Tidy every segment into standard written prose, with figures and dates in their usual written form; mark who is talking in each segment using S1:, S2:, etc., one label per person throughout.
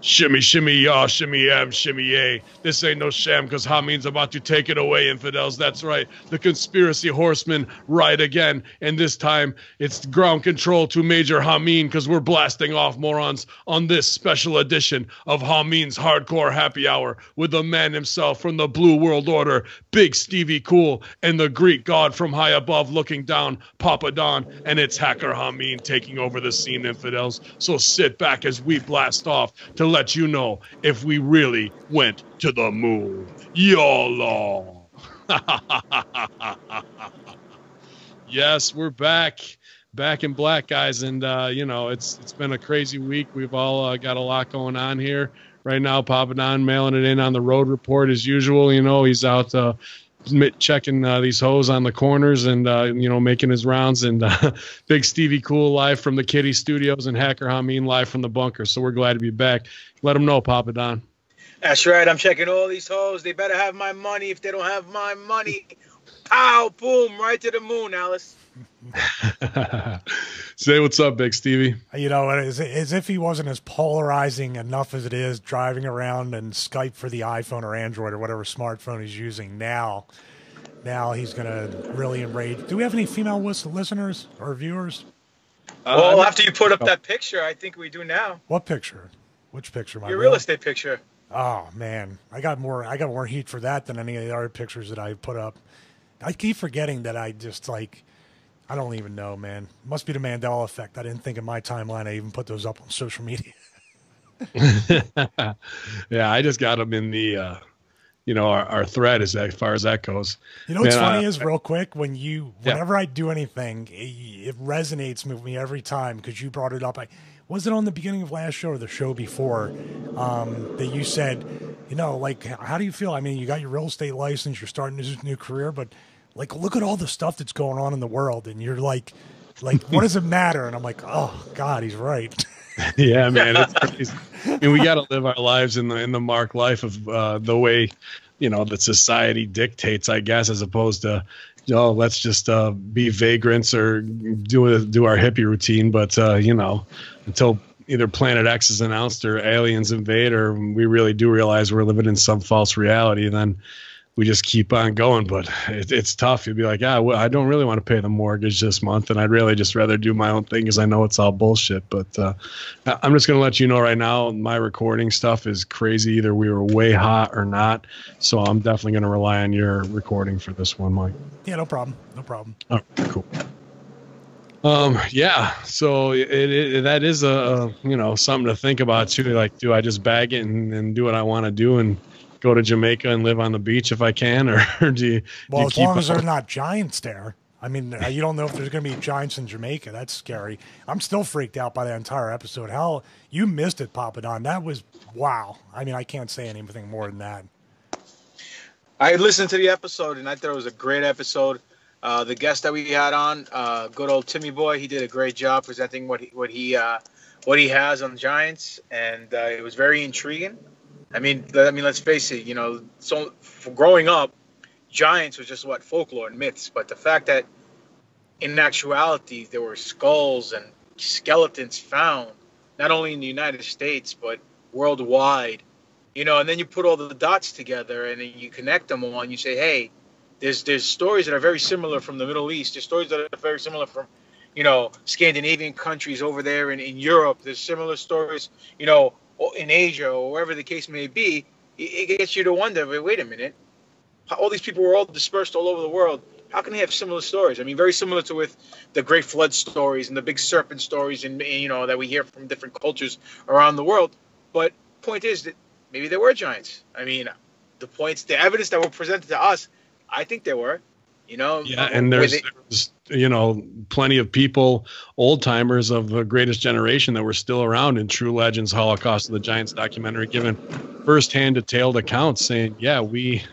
S1: Shimmy, shimmy, y'all, shimmy, yam, shimmy, yay. This ain't no sham, because Hamin's about to take it away, infidels. That's right. The conspiracy horsemen ride again. And this time, it's ground control to Major Hamin, because we're blasting off morons on this special edition of Hamin's Hardcore Happy Hour with the man himself from the Blue World Order, Big Stevie Cool, and the Greek god from high above looking down, Papa Don. And it's Hacker Hamin taking over the scene, infidels. So sit back as we blast off to let you know if we really went to the moon. YOLO. Yes, we're back in black, guys, and you know, it's been a crazy week. We've all got a lot going on here right now. Papa Don mailing it in on the road report as usual. You know, he's out checking these hoes on the corners and you know, making his rounds, and Big Stevie Cool live from the Kitty Studios and Hacker Hamin live from the bunker. So we're glad to be back. Let them know, Papa Don.
S2: That's right. I'm checking all these hoes. They better have my money. If they don't have my money, pow, boom, right to the moon, Alice.
S1: Say what's up, Big Stevie.
S3: You know, as if he wasn't as polarizing enough as it is driving around and Skype for the iPhone or Android or whatever smartphone he's using now. Now he's going to really enrage. Do we have any female listeners or viewers?
S2: Well, after you put up that picture, I think we do now.
S3: What picture? Which picture?
S2: Your real estate picture.
S3: Oh man, I got more heat for that than any of the other pictures that I put up. I keep forgetting that I just like. I don't even know, man. Must be the Mandela effect. I didn't think in my timeline I even put those up on social media.
S1: Yeah, I just got them in the, you know, our thread as far as that goes.
S3: You know what's funny is, real quick, whenever I do anything, it resonates with me every time because you brought it up. Was it on the beginning of last show or the show before that you said, you know, like, how do you feel? I mean, you got your real estate license, you're starting this new career, but like, look at all the stuff that's going on in the world, and you're like, what does it matter? And I'm like, oh God, he's right.
S1: Yeah, man, it's crazy. I mean, we got to live our lives in the Mark life of the way, you know, that society dictates, I guess, as opposed to, you know, let's just be vagrants or do our hippie routine. But you know, until either Planet X is announced or aliens invade, or we really do realize we're living in some false reality, then we just keep on going. But it's tough. You'd be like, yeah, well, I don't really want to pay the mortgage this month, and I'd really just rather do my own thing because I know it's all bullshit. But I'm just going to let you know right now, my recording stuff is crazy. Either we were way hot or not. So I'm definitely going to rely on your recording for this one, Mike.
S3: Yeah, no problem. No problem.
S1: All right, cool. Yeah, so that is you know, something to think about too. Like, do I just bag it and do what I want to do and go to Jamaica and live on the beach if I can, or do you?
S3: Well, as long as there are not giants there. I mean, you don't know if there's going to be giants in Jamaica. That's scary. I'm still freaked out by that entire episode. How you missed it, Papa Don? That was wow. I mean, I can't say anything more than that.
S2: I listened to the episode and I thought it was a great episode. The guest that we had on, good old Timmy Boy, he did a great job presenting what he has on Giants, and it was very intriguing. I mean, let's face it. You know, so for growing up, Giants was just folklore and myths. But the fact that in actuality there were skulls and skeletons found not only in the United States but worldwide, you know, and then you put all the dots together and then you connect them all and you say, hey, there's stories that are very similar from the Middle East. There's stories that are very similar from, you know, Scandinavian countries over there in Europe. There's similar stories, you know, in Asia or wherever the case may be. It gets you to wonder, wait a minute, all these people were all dispersed all over the world. How can they have similar stories? I mean, very similar to with the Great Flood stories and the big serpent stories, and you know, that we hear from different cultures around the world. But point is that maybe there were giants. I mean, the evidence that were presented to us, I think there were. You know,
S1: yeah, and there's you know, plenty of people, old timers of the greatest generation that were still around in True Legends, Holocaust of the Giants documentary, giving firsthand detailed accounts saying, yeah, we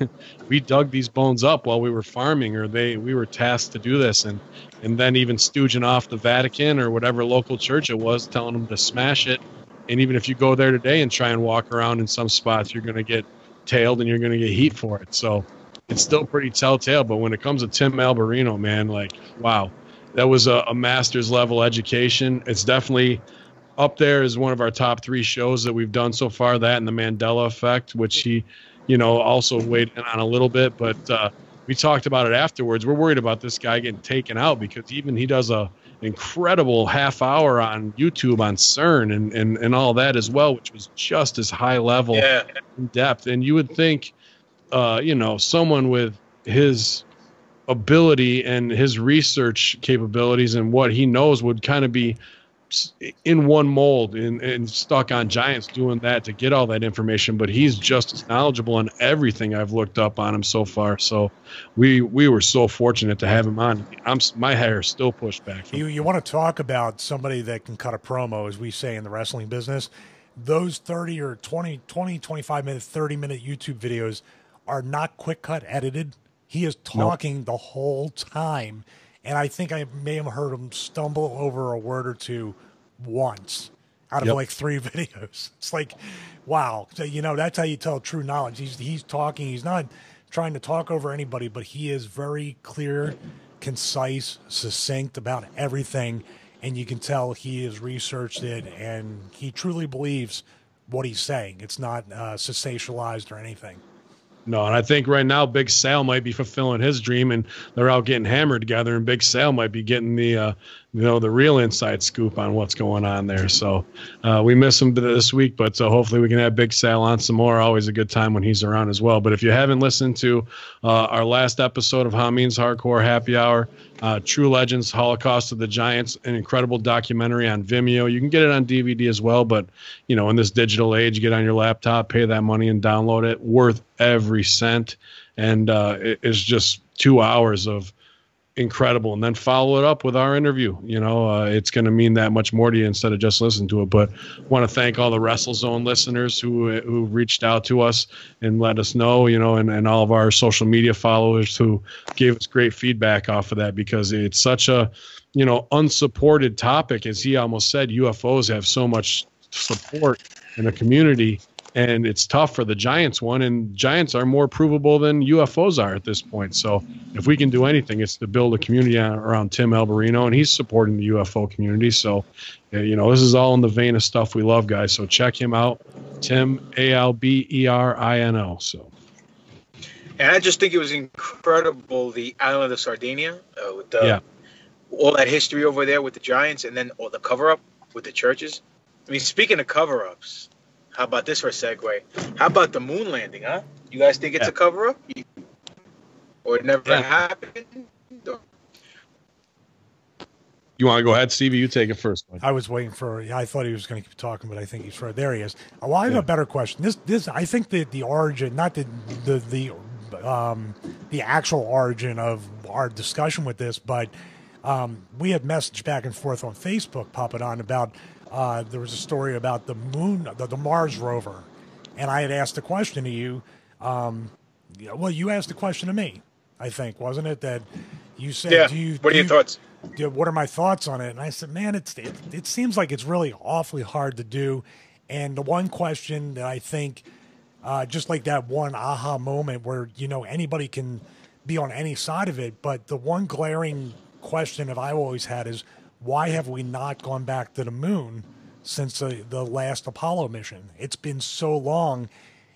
S1: dug these bones up while we were farming, or we were tasked to do this, and then even stooging off the Vatican or whatever local church it was, telling them to smash it. And even if you go there today and try and walk around in some spots, you're going to get tailed and you're going to get heat for it. So it's still pretty telltale. But when it comes to Tim Alberino, man, like, wow, that was a master's level education. It's definitely up there is one of our top 3 shows that we've done so far. That and the Mandela Effect, which he, also weighed in on a little bit. But we talked about it afterwards. We're worried about this guy getting taken out because even he does a incredible half hour on YouTube on CERN and all that as well, which was just as high level in depth. And you would think, someone with his ability and his research capabilities and what he knows would kind of be in one mold and stuck on Giants doing that to get all that information. But he's just as knowledgeable in everything I've looked up on him so far. So we were so fortunate to have him on. My hair is still pushed back.
S3: You want to talk about somebody that can cut a promo, as we say in the wrestling business. Those 30 or 20, 25 minute, 30-minute YouTube videos are not quick cut edited. He is talking the whole time. And I think I may have heard him stumble over a word or two once out of like 3 videos. It's like, wow. So, that's how you tell true knowledge. He's talking. He's not trying to talk over anybody, but he is very clear, concise, succinct about everything. And you can tell he has researched it and he truly believes what he's saying. It's not sensationalized or anything.
S1: No, and I think right now Big Sal might be fulfilling his dream, and they're out getting hammered together, and Big Sal might be getting the real inside scoop on what's going on there. So we miss him this week, but hopefully we can have Big Sal on some more. Always a good time when he's around as well. But if you haven't listened to our last episode of Hamin's Hardcore Happy Hour, True Legends, Holocaust of the Giants, an incredible documentary on Vimeo. You can get it on DVD as well, but in this digital age, get on your laptop, pay that money and download it. Worth every cent. And it's just 2 hours of incredible, and then follow it up with our interview. It's going to mean that much more to you instead of just listening to it. But want to thank all the WrestleZone listeners who reached out to us and let us know, and all of our social media followers who gave us great feedback off of that, because it's such a unsupported topic. As he almost said, UFOs have so much support in the community, and it's tough for the Giants one, and Giants are more provable than UFOs are at this point. So if we can do anything, it's to build a community around Tim Alberino, and he's supporting the UFO community. So, this is all in the vein of stuff we love, guys. So check him out, Tim, Alberino. So.
S2: And I just think it was incredible, the island of Sardinia, with all that history over there with the Giants, and then all the cover-up with the churches. I mean, speaking of cover-ups, how about this for a segue? How about the moon landing, huh? You guys think it's a cover-up? Or it never happened?
S1: You want to go ahead, Stevie? You take it first.
S3: I was waiting for. I thought he was going to keep talking, but I think he's right. There he is. Well, I have a better question. This. I think that the origin, not the actual origin of our discussion with this, but we had messaged back and forth on Facebook, Papa Don, about. There was a story about the moon, the Mars rover, and I had asked a question to you. Well, you asked a question to me, I think, wasn't it? That you said,
S2: what are your thoughts?
S3: What are my thoughts on it? And I said, man, it seems like it's really awfully hard to do. And the one question that I think, just like that one aha moment where, anybody can be on any side of it, but the one glaring question that I always had is, why have we not gone back to the moon since the last Apollo mission? It's been so long,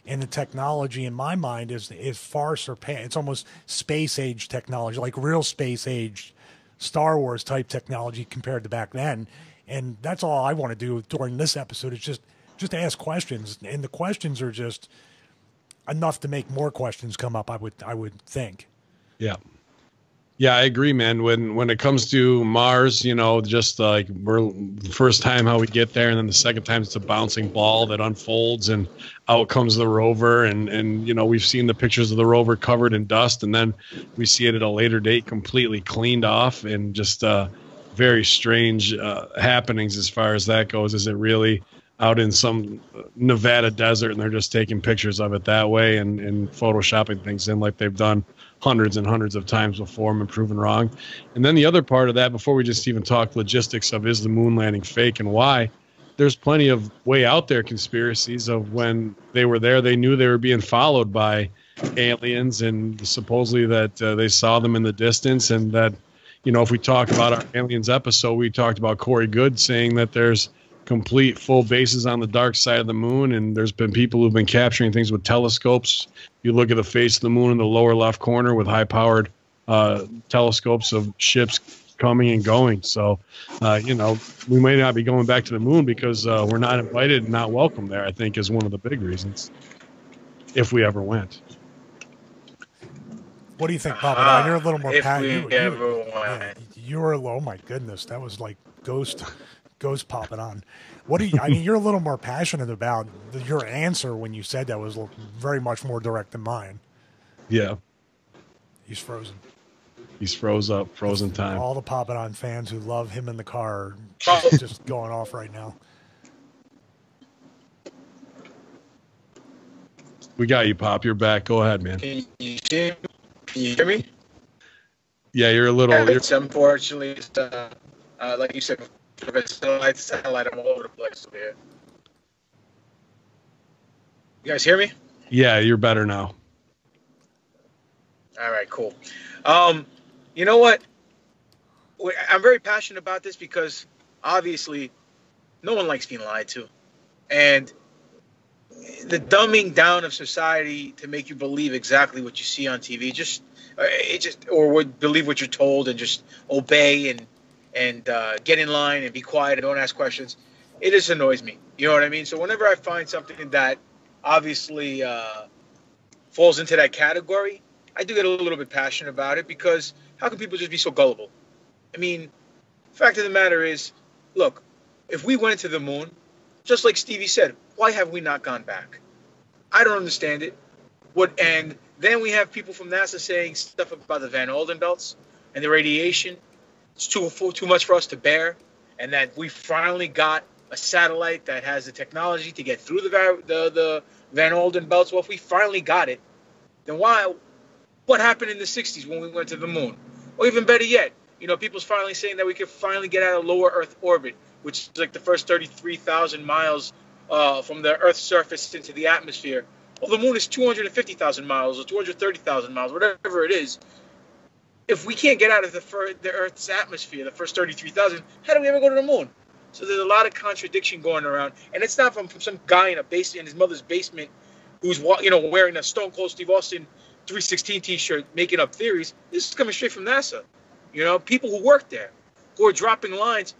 S3: and the technology in my mind is far surpassed. It's almost space age technology, like real space age Star Wars type technology compared to back then. And that's all I want to do during this episode is just ask questions, and the questions are just enough to make more questions come up. I would think.
S1: Yeah. Yeah, I agree, man. When it comes to Mars, just like we're the first time how we get there, and then the second time it's a bouncing ball that unfolds, and out comes the rover, and we've seen the pictures of the rover covered in dust, and then we see it at a later date completely cleaned off, and just very strange happenings as far as that goes. Is it really out in some Nevada desert, and they're just taking pictures of it that way and photoshopping things in like they've done hundreds and hundreds of times before and proven wrong? And then the other part of that, before we just even talk logistics of is the moon landing fake and why, there's plenty of way out there conspiracies of when they were there, they knew they were being followed by aliens, and supposedly that they saw them in the distance, and that, if we talk about our aliens episode, we talked about Corey Good saying that there's complete full bases on the dark side of the moon, and there's been people who've been capturing things with telescopes. You look at the face of the moon in the lower left corner with high-powered telescopes of ships coming and going. So, you know, we may not be going back to the moon because we're not invited and not welcome there, I think, is one of the big reasons, if we ever went.
S3: What do you think, Papa? You're a little more passionate. You were a little, oh my goodness, that was like ghost popping on. What do you, I mean, you're a little more passionate about your answer when you said that was very much more direct than mine.
S1: Yeah.
S3: He's frozen.
S1: He's frozen time.
S3: All the Poppin' On fans who love him in the car are just going off right now.
S1: We got you, Pop. You're back. Go ahead, man.
S2: Can you hear me?
S1: Yeah, you're a little.
S2: It's unfortunately, it's, like you said, satellite, I'm all over the place over here. You guys hear me?
S1: Yeah, you're better now.
S2: All right, cool. You know what? I'm very passionate about this because obviously no one likes being lied to. And the dumbing down of society to make you believe exactly what you see on TV, or would believe what you're told and just obey and get in line and be quiet and don't ask questions. It just annoys me. You know what I mean? So whenever I find something that obviously falls into that category, I do get a little bit passionate about it because how can people just be so gullible? I mean, fact of the matter is, look, if we went to the moon, just like Stevie said, why have we not gone back? I don't understand it. And then we have people from NASA saying stuff about the Van Alden belts and the radiation. It's too much for us to bear, and that we finally got a satellite that has the technology to get through the Van Alden belts. Well, if we finally got it, then why? What happened in the 60s when we went to the moon? Or even better yet, you know, people's finally saying that we could finally get out of lower Earth orbit, which is like the first 33,000 miles from the Earth's surface into the atmosphere. Well, the moon is 250,000 miles or 230,000 miles, whatever it is. If we can't get out of the Earth's atmosphere, the first 33,000, how do we ever go to the moon? So there's a lot of contradiction going around, and it's not from some guy in his mother's basement who's wearing a Stone Cold Steve Austin 316 T-shirt making up theories. This is coming straight from NASA. You know, people who work there, who are dropping lines,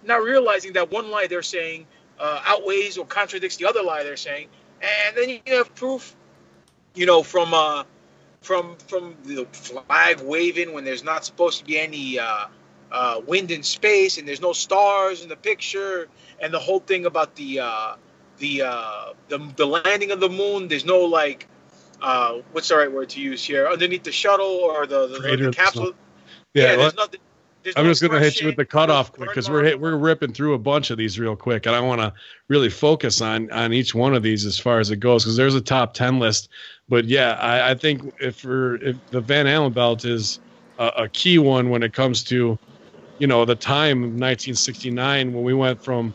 S2: not realizing that one lie they're saying outweighs or contradicts the other lie they're saying, and then you have proof, you know, from the flag waving when there's not supposed to be any wind in space and there's no stars in the picture, and the whole thing about the landing of the moon. There's no like what's the right word to use here? Underneath the shuttle or the capsule. Yeah, there's nothing.
S1: I'm just going to hit you with the cutoff quick because we're ripping through a bunch of these real quick, and I want to really focus on each one of these as far as it goes because there's a top 10 list. But yeah, I think if the Van Allen belt is a key one when it comes to, you know, the time of 1969 when we went from,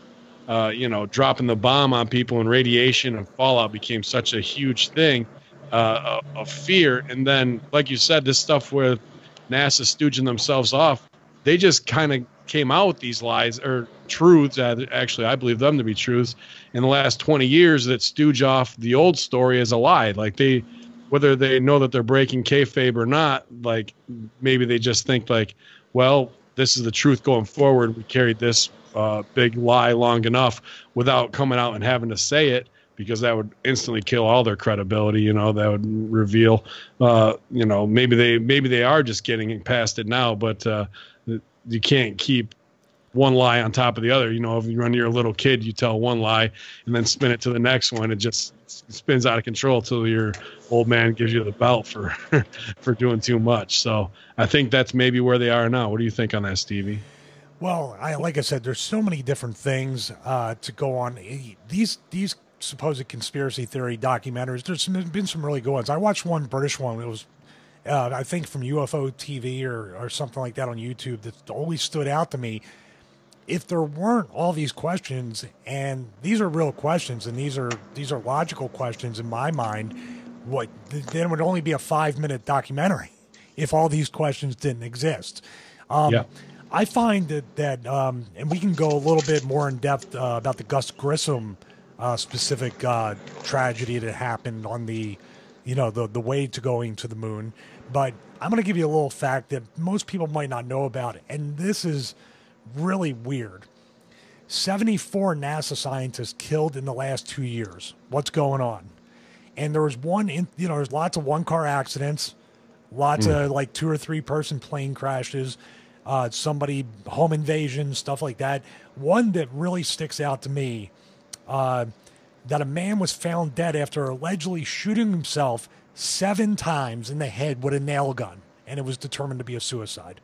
S1: you know, dropping the bomb on people and radiation and fallout became such a huge thing of fear, and then like you said, this stuff with NASA stooging themselves off. They just kind of came out with these lies or truths that actually I believe them to be truths in the last 20 years that stooge off the old story as a lie. Like whether they know that they're breaking kayfabe or not, like maybe they just think like, well, this is the truth going forward. We carried this big lie long enough without coming out and having to say it because that would instantly kill all their credibility. You know, that would reveal, you know, maybe they are just getting past it now, but you can't keep one lie on top of the other. You know, if you're a little kid, you tell one lie and then spin it to the next one. It just spins out of control till your old man gives you the belt for for doing too much. So I think that's maybe where they are now. What do you think on that, Stevie?
S3: Well, like I said, there's so many different things to go on. These supposed conspiracy theory documentaries, there's been some really good ones. I watched one British one. It was I think from UFO TV or something like that on YouTube that always stood out to me. If there weren't all these questions, and these are real questions, and these are logical questions in my mind, then it would only be a 5-minute documentary if all these questions didn't exist.
S1: Yeah.
S3: I find that and we can go a little bit more in depth about the Gus Grissom specific tragedy that happened on the way to going to the moon. But I'm going to give you a little fact that most people might not know about, and this is really weird. 74 NASA scientists killed in the last 2 years. What's going on? And there was there's lots of one-car accidents, lots of like 2 or 3 person plane crashes, somebody home invasion, stuff like that. One that really sticks out to me, that a man was found dead after allegedly shooting himself 7 times in the head with a nail gun, and it was determined to be a suicide.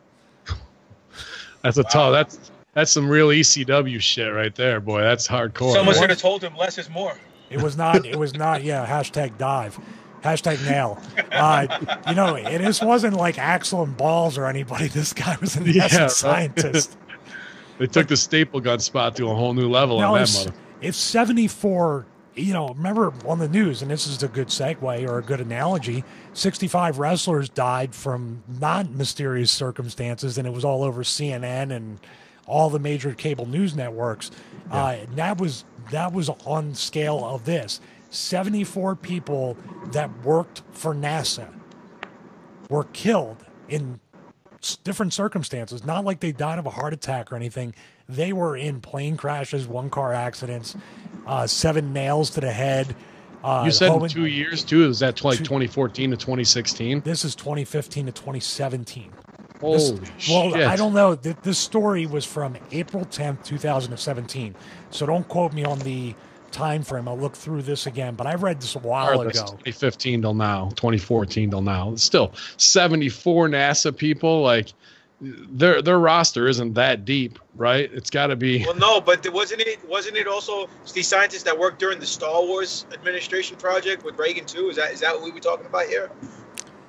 S1: That's a tough. That's some real ECW shit right there, boy. That's hardcore.
S2: Someone should have told him less is more.
S3: It was not. Yeah. #dive. #nail. This wasn't like Axel and Balls or anybody. This guy was an essence scientist.
S1: They took the staple gun spot to a whole new level on that mother.
S3: If 74, remember on the news, and this is a good segue or a good analogy, 65 wrestlers died from non-mysterious circumstances, and it was all over CNN and all the major cable news networks. Yeah. That was on scale of this. 74 people that worked for NASA were killed in different circumstances. Not like they died of a heart attack or anything. They were in plane crashes, one-car accidents, 7 nails to the head.
S1: You said in 2 years, too? Is that like 2014 to 2016?
S3: This is 2015 to 2017.
S1: Holy shit.
S3: I don't know. This story was from April 10th, 2017. So don't quote me on the time frame. I'll look through this again, but I read this a while ago.
S1: 2015 till now, 2014 till now. Still 74 NASA people. Like their roster isn't that deep, right? It's got to be.
S2: Well, no, but wasn't it also the scientists that worked during the Star Wars administration project with Reagan too? Is that what we were talking about here?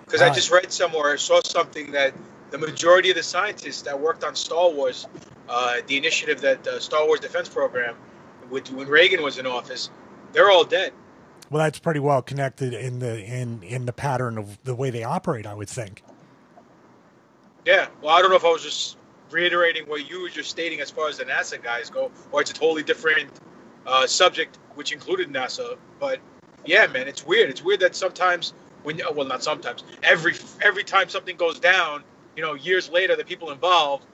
S2: Because I just read somewhere, saw something that the majority of the scientists that worked on Star Wars, the initiative that Star Wars Defense Program, when Reagan was in office, they're all dead.
S3: Well, that's pretty well connected in the pattern of the way they operate, I would think.
S2: Yeah. Well, I don't know if I was just reiterating what you were just stating as far as the NASA guys go, or it's a totally different subject, which included NASA. But yeah, man, it's weird. It's weird that sometimes not sometimes, every time something goes down, years later, the people involved,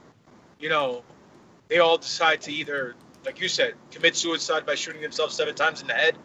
S2: they all decide to either, like you said, commit suicide by shooting themselves 7 times in the head,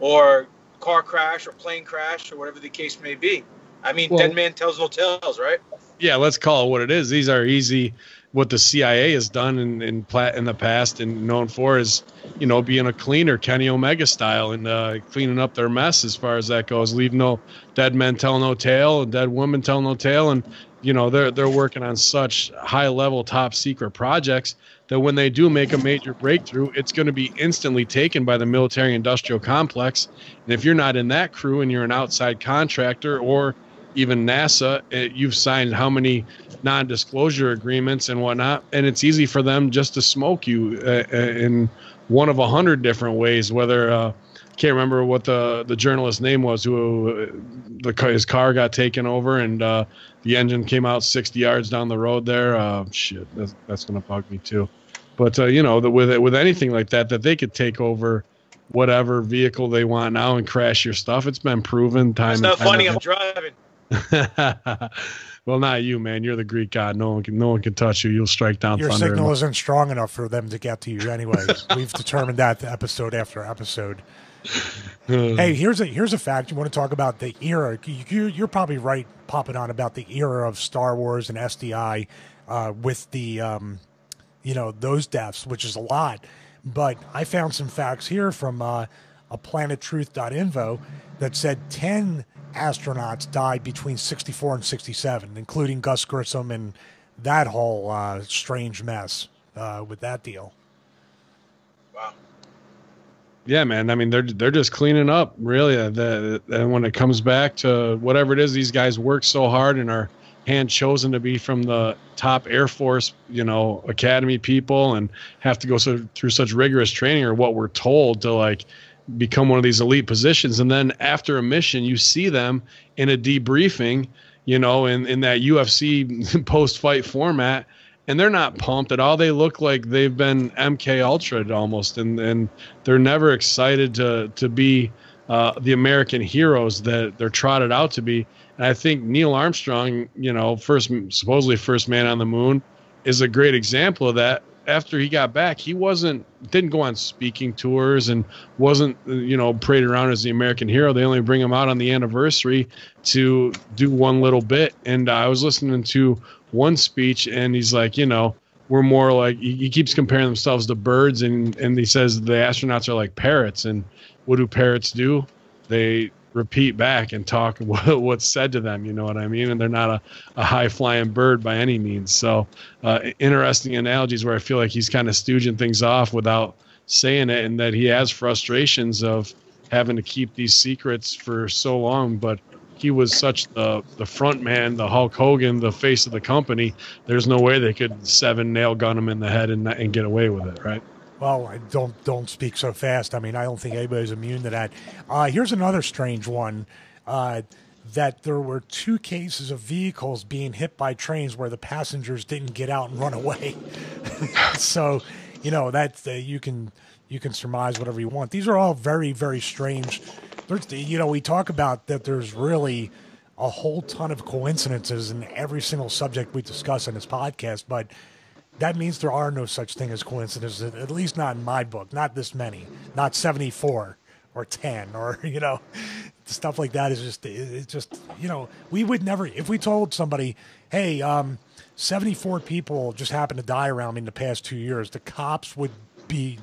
S2: or car crash or plane crash or whatever the case may be. I mean, dead man tells no tales, right?
S1: Yeah, let's call it what it is. These are easy. What the CIA has done in the past and known for is, being a cleaner, Kenny Omega style, and cleaning up their mess as far as that goes. Leave no dead men tell no tale, and dead women tell no tale, and they're working on such high level, top secret projects that when they do make a major breakthrough, it's going to be instantly taken by the military industrial complex. And if you're not in that crew and you're an outside contractor or even NASA, you've signed how many non-disclosure agreements and whatnot, and it's easy for them just to smoke you in one of 100 different ways. Whether can't remember what the journalist's name was who his car got taken over and the engine came out 60 yards down the road there. Shit, that's gonna bug me too. But with anything like that they could take over whatever vehicle they want now and crash your stuff. It's been proven time.
S2: It's not funny. I'm driving.
S1: Well, not you, man. You're the Greek god. No one can touch you. You'll strike down
S3: Your
S1: thunder.
S3: Your signal isn't strong enough for them to get to you anyway. We've determined that episode after episode. Hey, here's a fact. You want to talk about the era? You're probably right, popping on about the era of Star Wars and SDI with the those deaths, which is a lot. But I found some facts here from a planettruth.info that said 10 astronauts died between 64 and 67, including Gus Grissom and that whole strange mess with that deal.
S2: Wow.
S1: Yeah, man. I mean, they're just cleaning up, really. And when it comes back to whatever it is, these guys work so hard and are hand chosen to be from the top Air Force, academy people, and have to go through such rigorous training, or what we're told, to become one of these elite positions. And then after a mission, you see them in a debriefing, in that UFC post-fight format, and they're not pumped at all. They look like they've been MK Ultra almost, and they're never excited to be the American heroes that they're trotted out to be. And I think Neil Armstrong, supposedly first man on the moon, is a great example of that. After he got back, he didn't go on speaking tours and wasn't, paraded around as the American hero. They only bring him out on the anniversary to do one little bit. And I was listening to one speech, and he's like, we're more like, he keeps comparing themselves to birds, and he says the astronauts are like parrots. And what do parrots do? They repeat back and talk what's said to them, you know what I mean? And they're not a high-flying bird by any means. So interesting analogies where I feel like he's kind of stooging things off without saying it, and that he has frustrations of having to keep these secrets for so long. But he was such the front man, the Hulk Hogan, the face of the company. There's no way they could 7-nail gun him in the head and get away with it, right?
S3: Well, I don't speak so fast. I mean, I don't think anybody's immune to that. Here's another strange one, that there were 2 cases of vehicles being hit by trains where the passengers didn't get out and run away. So, that's you can surmise whatever you want. These are all very, very strange. We talk about that there's really a whole ton of coincidences in every single subject we discuss in this podcast, but that means there are no such thing as coincidences, at least not in my book, not this many, not 74 or 10 or, stuff like that is just, we would never, if we told somebody, hey, 74 people just happened to die around me in the past 2 years, the cops would be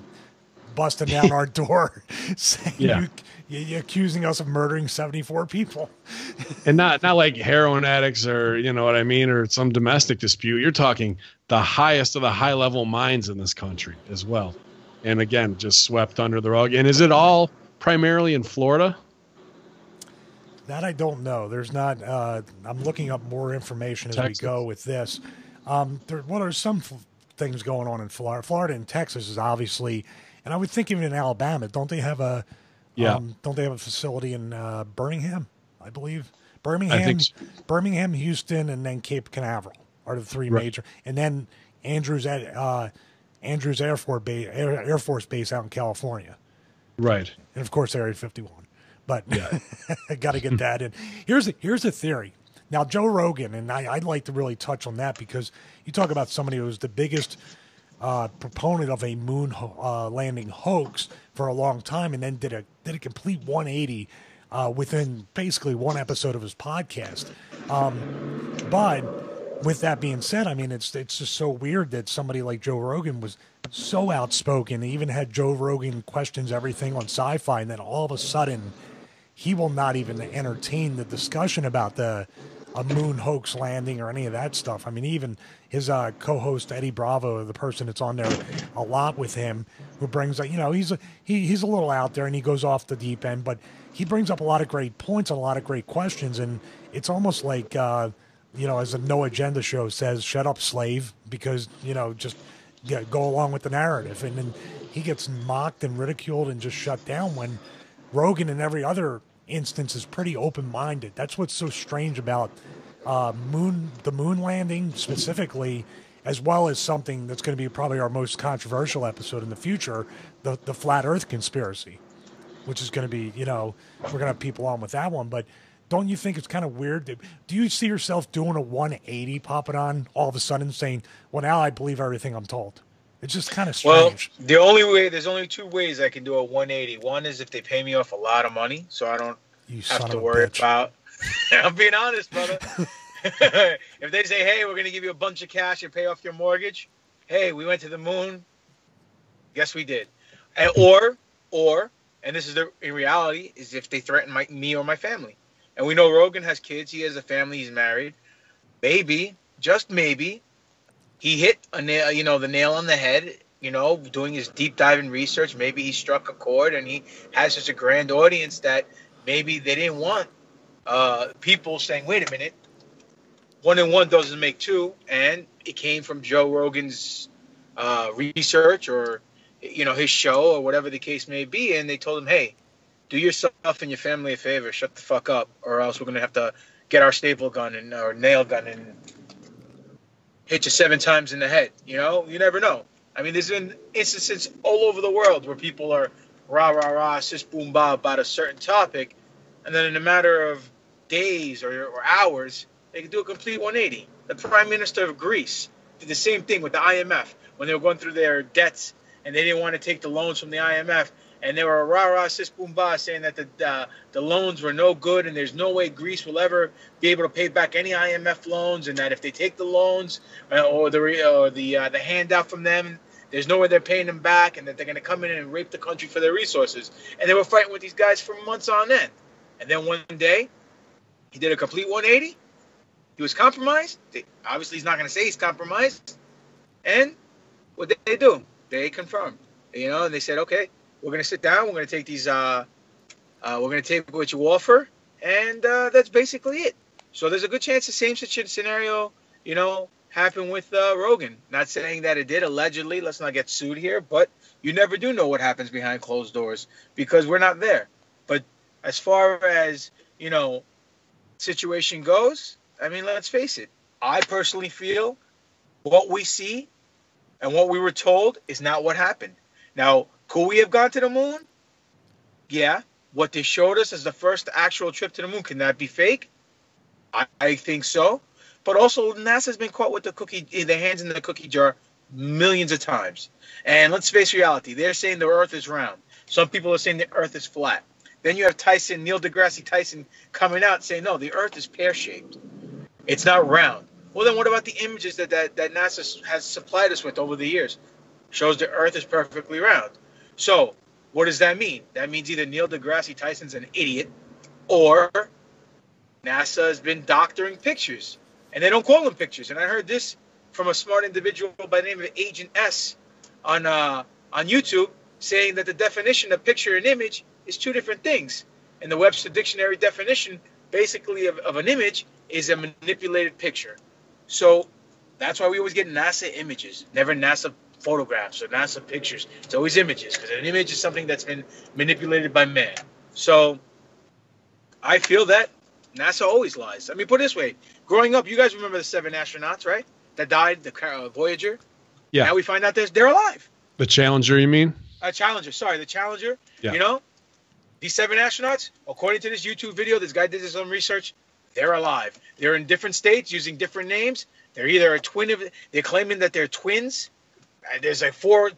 S3: busting down our door saying you're accusing us of murdering 74 people.
S1: And not like heroin addicts or, what I mean, or some domestic dispute. You're talking the highest of the high-level minds in this country as well. And again, just swept under the rug. And is it all primarily in Florida?
S3: That I don't know. There's not. I'm looking up more information as Texas. We go with this. There's some things going on in Florida. Florida and Texas is obviously, and I would think even in Alabama, don't they have a facility in Birmingham? I believe Birmingham, Houston, and then Cape Canaveral are the 3 major, and then Andrews Air Force Base out in California.
S1: Right.
S3: And of course Area 51. But I got to get that in. Here's a theory. Now, Joe Rogan, and I'd like to really touch on that because you talk about somebody who was the biggest proponent of a moon landing hoax for a long time, and then did a complete 180 within basically one episode of his podcast. But with that being said, I mean, it's just so weird that somebody like Joe Rogan was so outspoken. He even had Joe Rogan questions everything on sci-fi, and then all of a sudden he will not even entertain the discussion about a moon hoax landing or any of that stuff. I mean, even his co-host Eddie Bravo, the person that's on there a lot with him, who brings up, he's a little out there and he goes off the deep end, but he brings up a lot of great points and a lot of great questions, and it's almost like as a No Agenda show says, "Shut up, slave," because just go along with the narrative, and then he gets mocked and ridiculed and just shut down when Rogan in every other instance is pretty open-minded. That's what's so strange about the moon landing specifically, as well as something that's going to be probably our most controversial episode in the future, the flat Earth conspiracy, which is going to be, we're going to have people on with that one. But don't you think it's kind of weird? Do you see yourself doing a 180, popping on all of a sudden saying, well, now I believe everything I'm told? It's just kind of strange.
S2: Well, there's only 2 ways I can do a 180. One is if they pay me off a lot of money, so I don't have to worry about. I'm being honest, brother. If they say, hey, we're going to give you a bunch of cash and pay off your mortgage, hey, we went to the moon. Guess we did. And, or, and this is in reality, is if they threaten me or my family. And we know Rogan has kids. He has a family. He's married. Maybe, just maybe, he hit a nail, the nail on the head, doing his deep diving research. Maybe he struck a chord and he has such a grand audience that maybe they didn't want people saying, wait a minute, 1 and 1 doesn't make 2. And it came from Joe Rogan's research or, his show or whatever the case may be. And they told him, hey, do yourself and your family a favor. Shut the fuck up, or else we're going to have to get our staple gun or nail gun and hit you 7 times in the head. You know, you never know. I mean, there's been instances all over the world where people are rah, rah, rah, sis, boom, ba about a certain topic, and then in a matter of days or hours, they can do a complete 180. The Prime Minister of Greece did the same thing with the IMF when they were going through their debts and they didn't want to take the loans from the IMF. And they were rah rah sis boom ba saying that the loans were no good and there's no way Greece will ever be able to pay back any IMF loans, and that if they take the loans or the handout from them, there's no way they're paying them back, and that they're going to come in and rape the country for their resources. And they were fighting with these guys for months on end. And then one day, he did a complete 180. He was compromised. Obviously, he's not going to say he's compromised. And what did they do? They confirmed, you know, and they said, okay, we're going to sit down. We're going to take these. We're going to take what you offer, and that's basically it. So there's a good chance the same scenario, you know, happened with Rogan. Not saying that it did. Allegedly, let's not get sued here, but you never do know what happens behind closed doors because we're not there. But as far as, you know, situation goes, I mean, let's face it. I personally feel what we see and what we were told is not what happened. Now, could we have gone to the moon? Yeah. What they showed us as the first actual trip to the moon, can that be fake? I think so. But also, NASA's been caught with the hands in the cookie jar millions of times. And let's face reality. They're saying the Earth is round. Some people are saying the Earth is flat. Then you have Neil deGrasse Tyson coming out saying, no, the Earth is pear-shaped. It's not round. Well, then what about the images that NASA has supplied us with over the years? Shows the Earth is perfectly round. So what does that mean? That means either Neil deGrasse Tyson's an idiot or NASA has been doctoring pictures. And they don't call them pictures. And I heard this from a smart individual by the name of Agent S on YouTube saying that the definition of picture and image is 2 different things. And the Webster Dictionary definition basically of an image is a manipulated picture. So that's why we always get NASA images, never NASA photographs or NASA pictures. It's always images because an image is something that's been manipulated by man. So I feel that NASA always lies. I mean, put it this way. Growing up, you guys remember the 7 astronauts, right? That died, the Voyager?
S1: Yeah.
S2: Now we find out they're alive.
S1: The Challenger, you mean?
S2: Challenger. Sorry, the Challenger.
S1: Yeah.
S2: You know, these 7 astronauts, according to this YouTube video, this guy did his own research, they're alive. They're in different states using different names. They're either a twin of, they're claiming that they're twins. There's like 3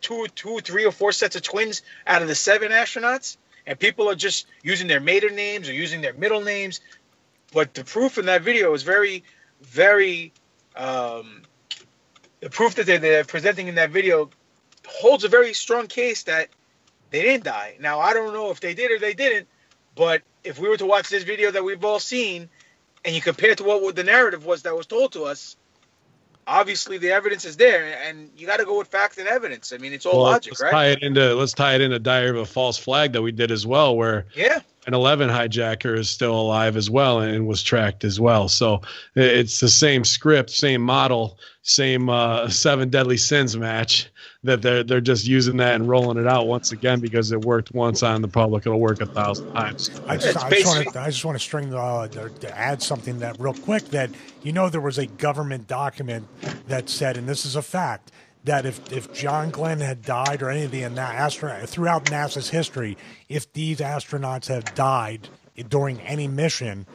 S2: or 4 sets of twins out of the 7 astronauts. And people are just using their maiden names or using their middle names. But the proof in that video is very, very, the proof that they're presenting in that video holds a very strong case that they didn't die. Now, I don't know if they did or they didn't, but if we were to watch this video that we've all seen and you compare it to what the narrative was that was told to us, obviously the evidence is there, and you got to go with facts and evidence. I mean, it's all logic, right?
S1: Let's tie it into Diary of a False Flag that we did as well, where an 11 hijacker is still alive as well and was tracked as well. So it's the same script, same model, same 7 Deadly Sins match that they're just using that and rolling it out once again because it worked once on the public. It'll work 1,000 times.
S3: I just want to add something that real quick that, you know, there was a government document that said, and this is a fact, that if John Glenn had died or any of the astronauts throughout NASA's history, if these astronauts have died during any mission,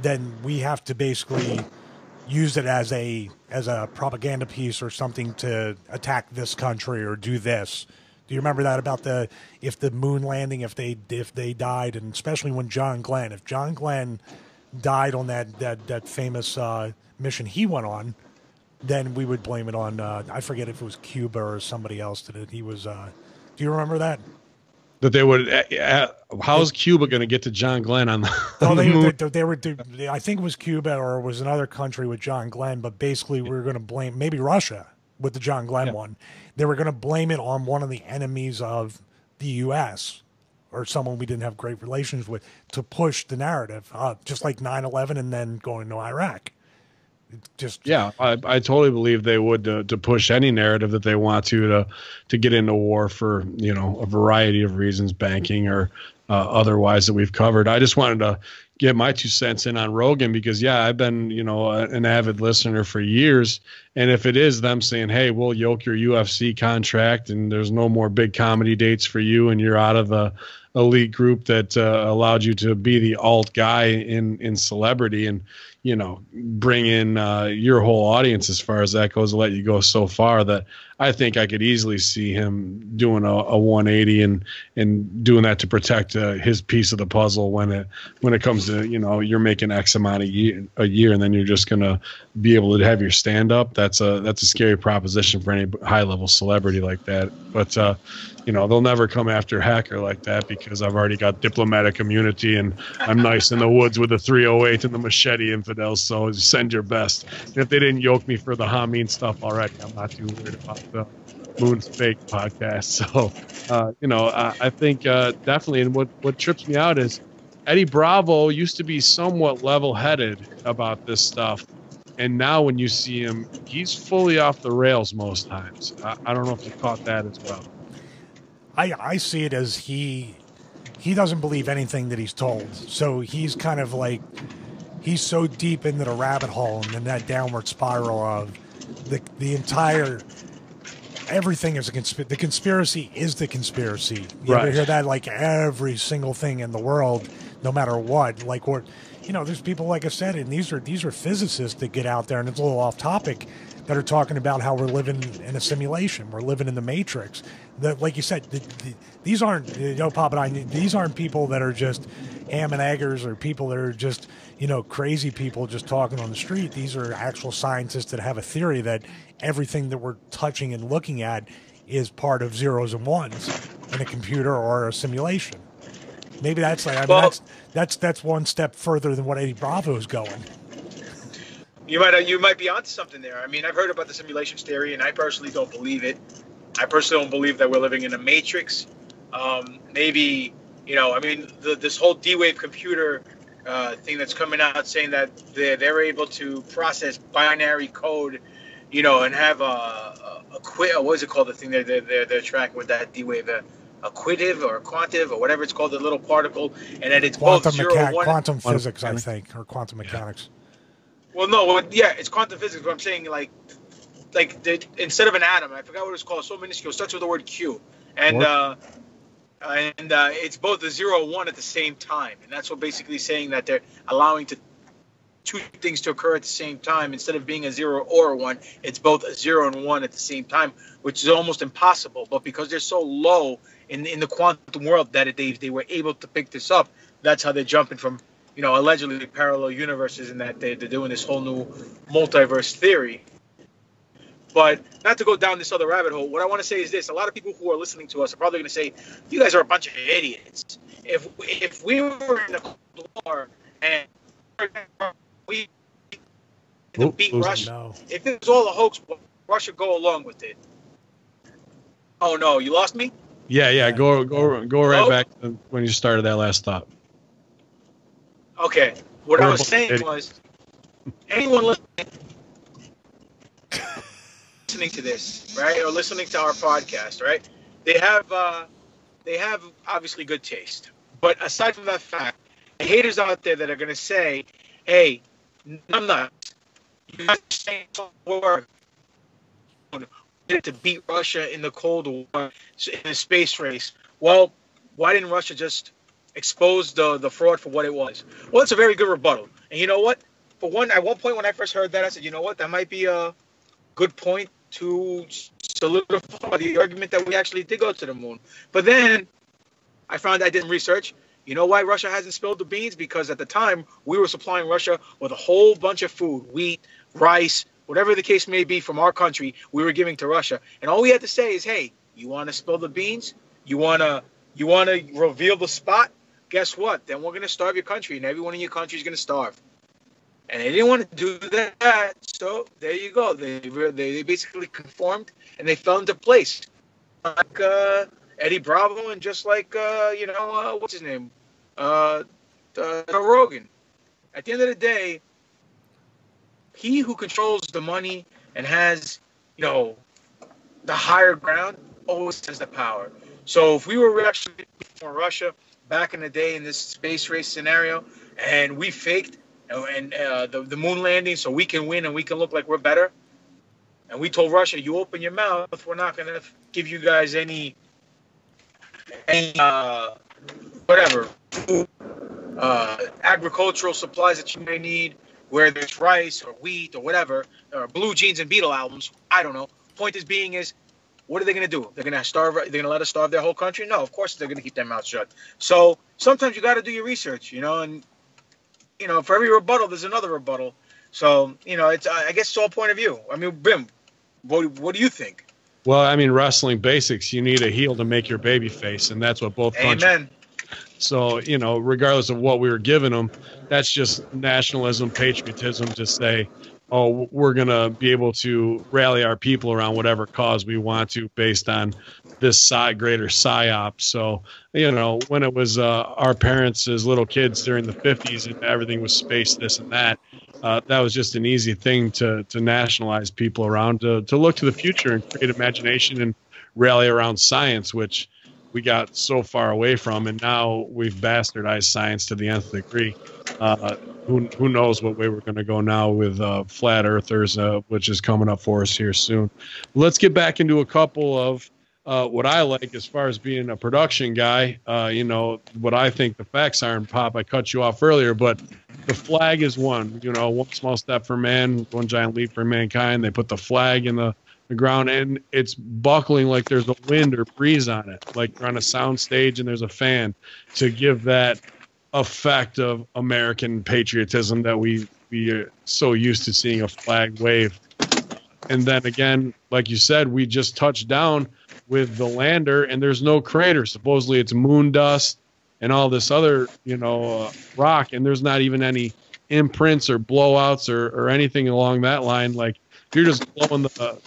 S3: then we have to basically use it as a propaganda piece or something to attack this country or do this. Do you remember that about if the moon landing, if they died, and especially when John Glenn, if John Glenn died on that famous mission he went on, then we would blame it on I forget if it was Cuba or somebody else that he was. Do you remember that?
S1: That they would. How's Cuba going to get to John Glenn on the moon?
S3: They were. I think it was Cuba or it was another country with John Glenn, but basically we were going to blame maybe Russia with the John Glenn one. They were going to blame it on one of the enemies of the U.S. or someone we didn't have great relations with to push the narrative, just like 9/11 and then going to Iraq.
S1: I totally believe they would to push any narrative that they want to get into war for, you know, a variety of reasons, banking or otherwise that we've covered. I just wanted to get my 2 cents in on Rogan because, yeah, I've been, an avid listener for years. And if it is them saying, hey, we'll yoke your UFC contract and there's no more big comedy dates for you and you're out of the elite group that allowed you to be the alt guy in celebrity and, bring in your whole audience as far as that goes, to let you go so far that I think I could easily see him doing a 180 and doing that to protect his piece of the puzzle when it comes to, you're making X amount a year and then you're just going to be able to have your stand up. That's a scary proposition for any high level celebrity like that. But, they'll never come after Hacker like that because I've already got diplomatic immunity and I'm nice in the woods with the 308 and the machete infidels. So send your best. And if they didn't yoke me for the Hameen stuff already, I'm not too worried about the Moon's Fake podcast. So, I think definitely. And what trips me out is Eddie Bravo used to be somewhat level-headed about this stuff. And now when you see him, he's fully off the rails most times. I don't know if you caught that as well.
S3: I see it as he doesn't believe anything that he's told. So he's kind of like, he's so deep into the rabbit hole and in that downward spiral of the entire, everything is the conspiracy is the conspiracy. You ever hear that? Like every single thing in the world, no matter what, like what, there's people, like I said, and these are physicists that get out there, and it's a little off topic, that are talking about how we're living in a simulation. We're living in the Matrix. Like you said, these aren't, Pop and I, these aren't people that are just ham and eggers or people that are just, crazy people just talking on the street. These are actual scientists that have a theory that everything that we're touching and looking at is part of zeros and ones in a computer or a simulation. Maybe that's like, that's one step further than what Eddie Bravo is going.
S2: You might be onto something there. I mean, I've heard about the simulations theory, and I personally don't believe it. I personally don't believe that we're living in a matrix. Maybe, this whole D-Wave computer thing that's coming out saying that they're able to process binary code, and have what is it called? The thing they're tracking with that D-Wave, acquitive or quantive or whatever it's called, the little particle, and that it's both
S3: quantum physics, I think, or quantum mechanics.
S2: Well, no, it's quantum physics. But I'm saying, instead of an atom, I forgot what it's called. So minuscule. It starts with the word Q, and it's both a 0 and 1 at the same time, and that's what basically saying that they're allowing two things to occur at the same time instead of being a 0 or a 1. It's both a 0 and 1 at the same time, which is almost impossible. But because they're so low in the quantum world that they were able to pick this up, that's how they're jumping from, allegedly parallel universes, and that they're doing this whole new multiverse theory. But not to go down this other rabbit hole, what I want to say is this. A lot of people who are listening to us are probably going to say, you guys are a bunch of idiots. If we were in a Cold War and we beat Russia, no. If it was all a hoax, Russia go along with it. Oh, no, you lost me?
S1: Yeah. Go right back to when you started that last thought.
S2: Okay, what I was saying was, anyone listening to this, right, or listening to our podcast, right, they have obviously good taste. But aside from that fact, the haters out there that are going to say, hey, I'm nuts. You guys are saying war to beat Russia in the Cold War, in the space race. Well, why didn't Russia just expose the fraud for what it was? Well, it's a very good rebuttal. And you know what? At one point when I first heard that, I said, you know what? That might be a good point to solidify the argument that we actually did go to the moon. But then I found I did research. You know why Russia hasn't spilled the beans? Because at the time, we were supplying Russia with a whole bunch of food, wheat, rice, whatever the case may be from our country, we were giving to Russia. And all we had to say is, hey, you want to spill the beans? You want to reveal the spot? Guess what? Then we're going to starve your country, and everyone in your country is going to starve. And they didn't want to do that, so there you go. They basically conformed, and they fell into place. Like Eddie Bravo, and just like, what's his name? Rogan. At the end of the day, he who controls the money and has, the higher ground always has the power. So if we were actually for Russia back in the day in this space race scenario, and we faked the moon landing so we can win and we can look like we're better. And we told Russia, you open your mouth, we're not going to give you guys any whatever, agricultural supplies that you may need, whether it's rice or wheat or whatever, or Blue Jeans and Beatle albums. I don't know. Point is being is, what are they going to do? They're going to starve. They're going to let us starve their whole country? No, of course they're going to keep their mouths shut. So sometimes you got to do your research, and for every rebuttal, there's another rebuttal. So it's I guess it's all point of view. I mean, Bim, what do you think?
S1: Well, I mean, wrestling basics. You need a heel to make your baby face, and that's what both.
S2: Amen.
S1: So, regardless of what we were giving them, that's just nationalism, patriotism to say, oh, we're going to be able to rally our people around whatever cause we want to based on this greater psyop. So, when it was our parents as little kids during the 50s and everything was space, this and that, that was just an easy thing to nationalize people around, to look to the future and create imagination and rally around science, which we got so far away from, and now we've bastardized science to the nth degree. Who knows what way we're going to go now with flat earthers, which is coming up for us here soon. Let's get back into a couple of what I like as far as being a production guy. What I think the facts are. And Pop, I cut you off earlier, but the flag is one. One small step for man, one giant leap for mankind. They put the flag in the ground, and it's buckling like there's a wind or breeze on it, like you're on a sound stage and there's a fan, to give that effect of American patriotism that we are so used to seeing a flag wave. And then again, like you said, we just touched down with the lander and there's no crater. Supposedly it's moon dust and all this other rock, and there's not even any imprints or blowouts or anything along that line. Like, if you're just blowing the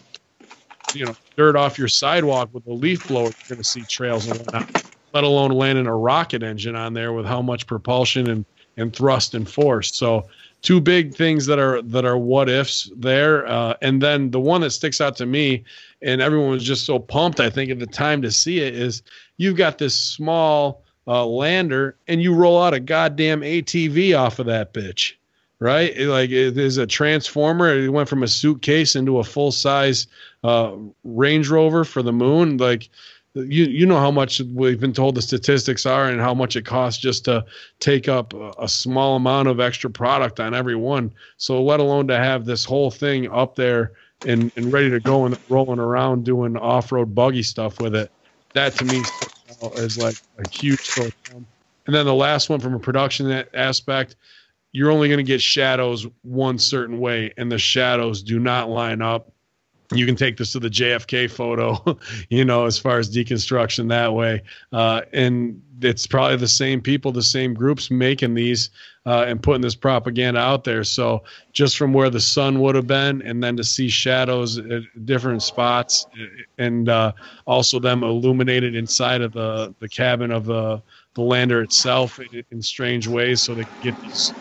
S1: dirt off your sidewalk with a leaf blower, you're going to see trails and whatnot, let alone landing a rocket engine on there with how much propulsion and thrust and force. So two big things that are what ifs there. And then the one that sticks out to me, and everyone was just so pumped, I think, at the time to see it, is you've got this small lander and you roll out a goddamn ATV off of that bitch. Right? Like, it is a transformer. It went from a suitcase into a full-size Range Rover for the moon. Like, you know how much we've been told the statistics are and how much it costs just to take up a small amount of extra product on every one. So let alone to have this whole thing up there and ready to go and rolling around doing off-road buggy stuff with it. That, to me, is like a huge sort. And then the last one, from a production aspect, you're only going to get shadows one certain way, and the shadows do not line up. You can take this to the JFK photo, as far as deconstruction that way. And it's probably the same people, the same groups making these and putting this propaganda out there. So just from where the sun would have been, and then to see shadows at different spots, and also them illuminated inside of the cabin of the lander itself in strange ways, so they can get these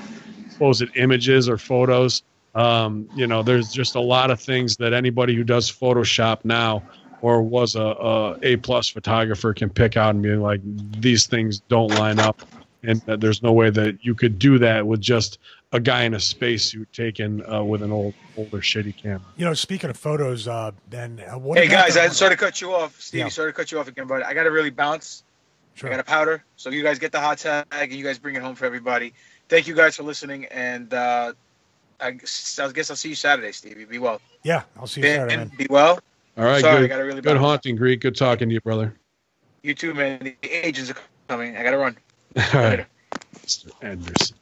S1: supposed images or photos. There's just a lot of things that anybody who does Photoshop now or was a plus photographer can pick out and be like, these things don't line up, and there's no way that you could do that with just a guy in a spacesuit taken with an older shitty camera.
S3: Speaking of photos, Ben,
S2: hey guys, I sorry to cut you off, Stevie. Yeah. Sorry to cut you off again, but I got to really bounce. Sure. I got a powder, so you guys get the hot tag and you guys bring it home for everybody. Thank you guys for listening, and I guess I'll see you Saturday, Stevie. Be well.
S3: Yeah, I'll see you Saturday, man.
S2: Be well.
S1: All right, sorry, good. Good haunting, Greek. Good talking to you, brother.
S2: You too, man. The agents are coming. I got to run.
S1: All right. Later. Mr. Anderson.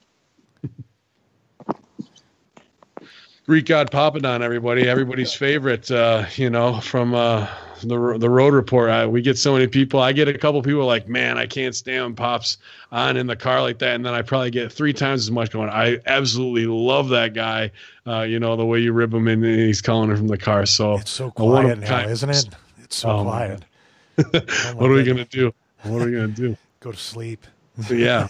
S1: Greek God Papadon, everybody. Everybody's favorite, from the Road Report. We get so many people. I get a couple people like, man, I can't stand when Pop's on in the car like that. And then I probably get 3 times as much going, I absolutely love that guy. The way you rib him and he's calling it from the car. So
S3: it's so quiet now, isn't it? It's so quiet.
S1: What are we going to do? What are we going to do?
S3: Go to sleep.
S1: Yeah.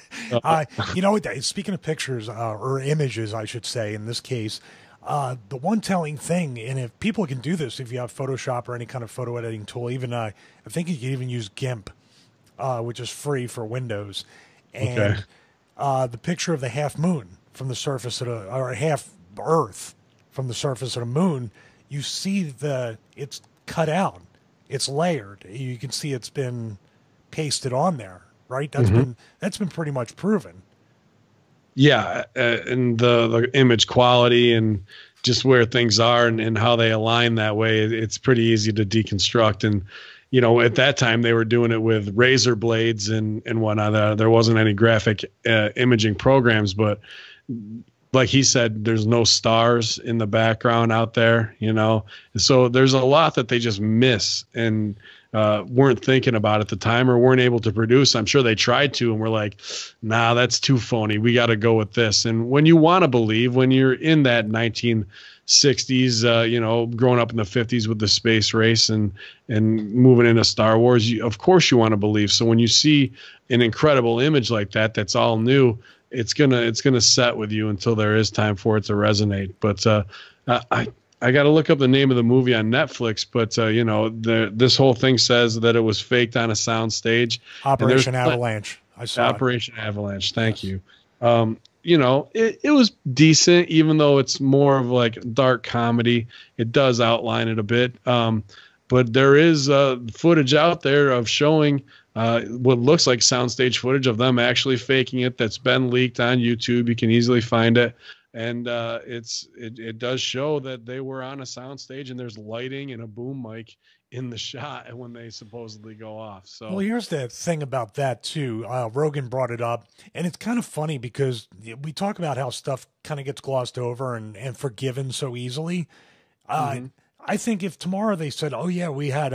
S3: Speaking of pictures or images, I should say, in this case, the one telling thing, and if people can do this, if you have Photoshop or any kind of photo editing tool, even I think you can even use GIMP. which is free for Windows,
S1: Okay.
S3: and the picture of the half moon from the surface of the, or half Earth from the surface of the moon, you see it's cut out, it's layered. You can see it's been pasted on there, right? That's been pretty much proven.
S1: Yeah, and the image quality and just where things are and how they align that way, it's pretty easy to deconstruct. And at that time they were doing it with razor blades and whatnot. There wasn't any graphic imaging programs, but like he said, there's no stars in the background out there, so there's a lot that they just miss and weren't thinking about at the time or weren't able to produce. I'm sure they tried to and were like, nah, that's too phony. We got to go with this. And when you want to believe, when you're in that 1960s, growing up in the 50s with the space race and moving into Star Wars, of course you want to believe. So when you see an incredible image like that, that's all new, it's gonna set with you until there is time for it to resonate. But I got to look up the name of the movie on Netflix, but this whole thing says that it was faked on a sound stage.
S3: Operation Avalanche. I saw
S1: Operation Avalanche. Thank you. It was decent, even though it's more of like dark comedy. It does outline it a bit. But there is footage out there of showing what looks like soundstage footage of them actually faking it. That's been leaked on YouTube. You can easily find it. And it does show that they were on a soundstage and there's lighting and a boom mic in the shot and when they supposedly go off. So,
S3: well, here's the thing about that too. Rogan brought it up, and it's kind of funny because we talk about how stuff kind of gets glossed over and forgiven so easily. I think if tomorrow they said, "Oh yeah, we had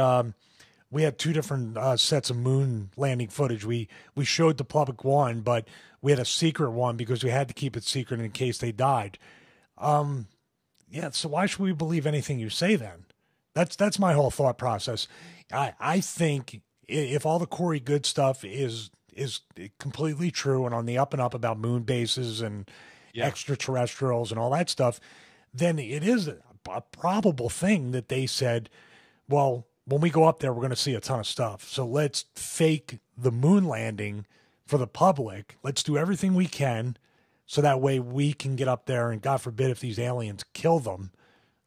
S3: two different sets of moon landing footage. We showed the public one, but we had a secret one because we had to keep it secret in case they died." Yeah, so why should we believe anything you say then? That's my whole thought process. I think if all the Corey Good stuff is completely true and on the up and up about moon bases and extraterrestrials and all that stuff, then it is a probable thing that they said, well, when we go up there, we're going to see a ton of stuff. So let's fake the moon landing for the public. Let's do everything we can so that way we can get up there and God forbid if these aliens kill them,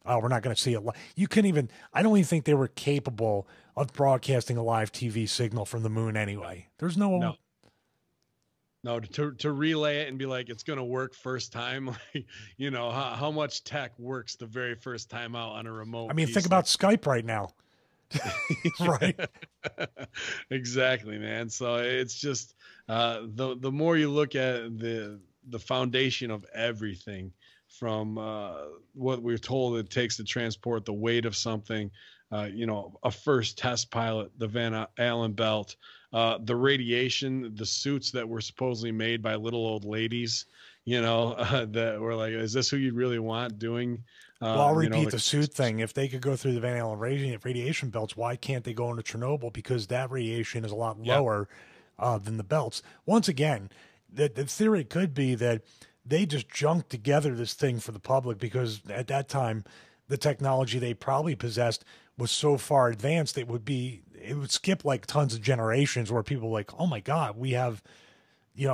S3: we're not going to see it. You couldn't even, I don't even think they were capable of broadcasting a live TV signal from the moon anyway. There's no.
S1: No, to relay it and be like, it's going to work first time. Like, how much tech works the very first time out on a remote.
S3: I mean, think about Skype right now. Right.
S1: Exactly, man. So it's just the more you look at the foundation of everything from what we're told it takes to transport the weight of something, a first test pilot, the Van Allen belt, the radiation, the suits that were supposedly made by little old ladies, that were like, is this who you really want doing?
S3: Well, I'll repeat the suit thing. If they could go through the Van Allen radiation belts, why can't they go into Chernobyl? Because that radiation is a lot lower than the belts. Once again, the theory could be that they just junked together this thing for the public because at that time, the technology they probably possessed was so far advanced, it would skip like tons of generations where people were like, oh my God, we have,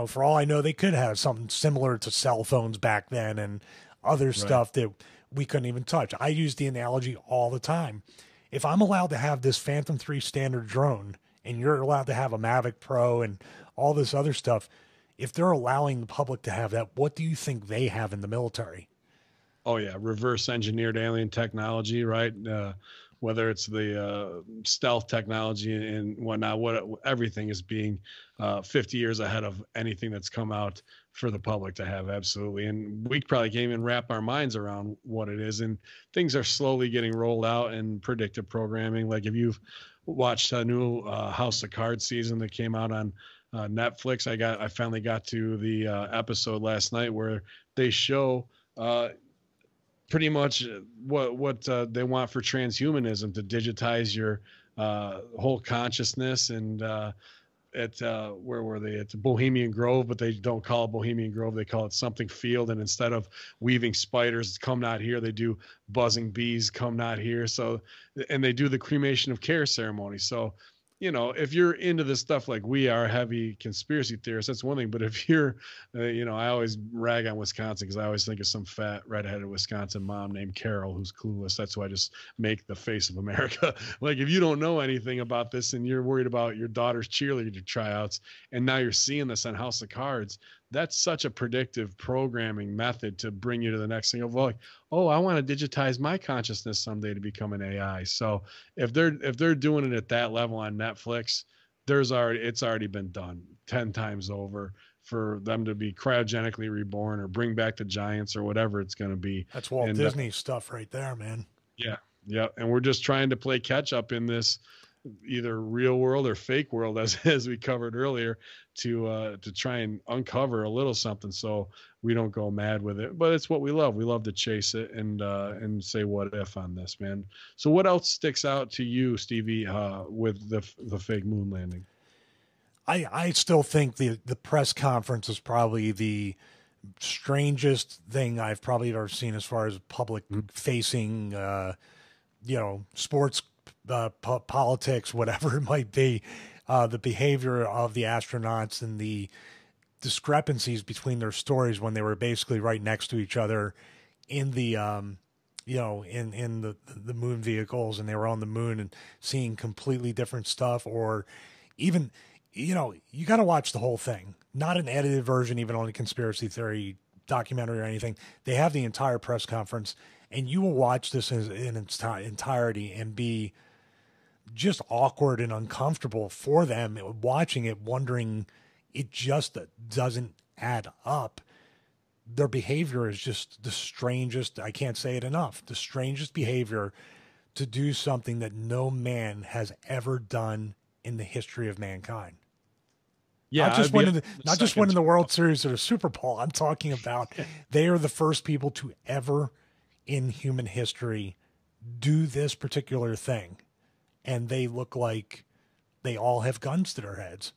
S3: for all I know, they could have something similar to cell phones back then and other stuff that we couldn't even touch. I use the analogy all the time. If I'm allowed to have this Phantom 3 standard drone and you're allowed to have a Mavic Pro and all this other stuff, if they're allowing the public to have that, what do you think they have in the military?
S1: Oh yeah, reverse engineered alien technology, right? Whether it's the stealth technology and whatnot, everything is being 50 years ahead of anything that's come out for the public to have. Absolutely. And we probably can't even wrap our minds around what it is. And things are slowly getting rolled out in predictive programming. Like if you've watched a new House of Cards season that came out on Netflix, I finally got to the episode last night where they show pretty much what they want for transhumanism, to digitize your whole consciousness. And where were they? It's Bohemian Grove, but they don't call it Bohemian Grove. They call it something field. And instead of weaving spiders, come not here, they do buzzing bees, come not here. So, and they do the cremation of care ceremony. So if you're into this stuff like we are, heavy conspiracy theorists, that's one thing. But if you're, I always rag on Wisconsin because I always think of some fat redheaded Wisconsin mom named Carol who's clueless. That's why I just make the face of America. Like, if you don't know anything about this and you're worried about your daughter's cheerleader tryouts, and now you're seeing this on House of Cards, that's such a predictive programming method to bring you to the next thing of like, oh, I want to digitize my consciousness someday to become an AI. So if they're doing it at that level on Netflix, it's already been done 10 times over for them to be cryogenically reborn or bring back the giants or whatever it's going to be.
S3: That's Walt Disney stuff right there, man.
S1: Yeah. Yeah. And we're just trying to play catch up in this either real world or fake world, as we covered earlier, to try and uncover a little something so we don't go mad with it. But it's what we love. We love to chase it and say what if on this, man. So what else sticks out to you, Stevie, with the fake moon landing?
S3: I still think the press conference is probably the strangest thing I've probably ever seen as far as public facing, sports, politics, whatever it might be, the behavior of the astronauts and the discrepancies between their stories when they were basically right next to each other in the, in the moon vehicles, and they were on the moon and seeing completely different stuff, or even, you got to watch the whole thing, not an edited version, even on a conspiracy theory documentary or anything. They have the entire press conference, and you will watch this in its entirety and be just awkward and uncomfortable for them watching it, wondering, it just doesn't add up. Their behavior is just the strangest. I can't say it enough. The strangest behavior to do something that no man has ever done in the history of mankind.
S1: Yeah,
S3: not just winning the World Series or the Super Bowl. I'm talking about they are the first people to ever in human history do this particular thing. And they look like they all have guns to their heads.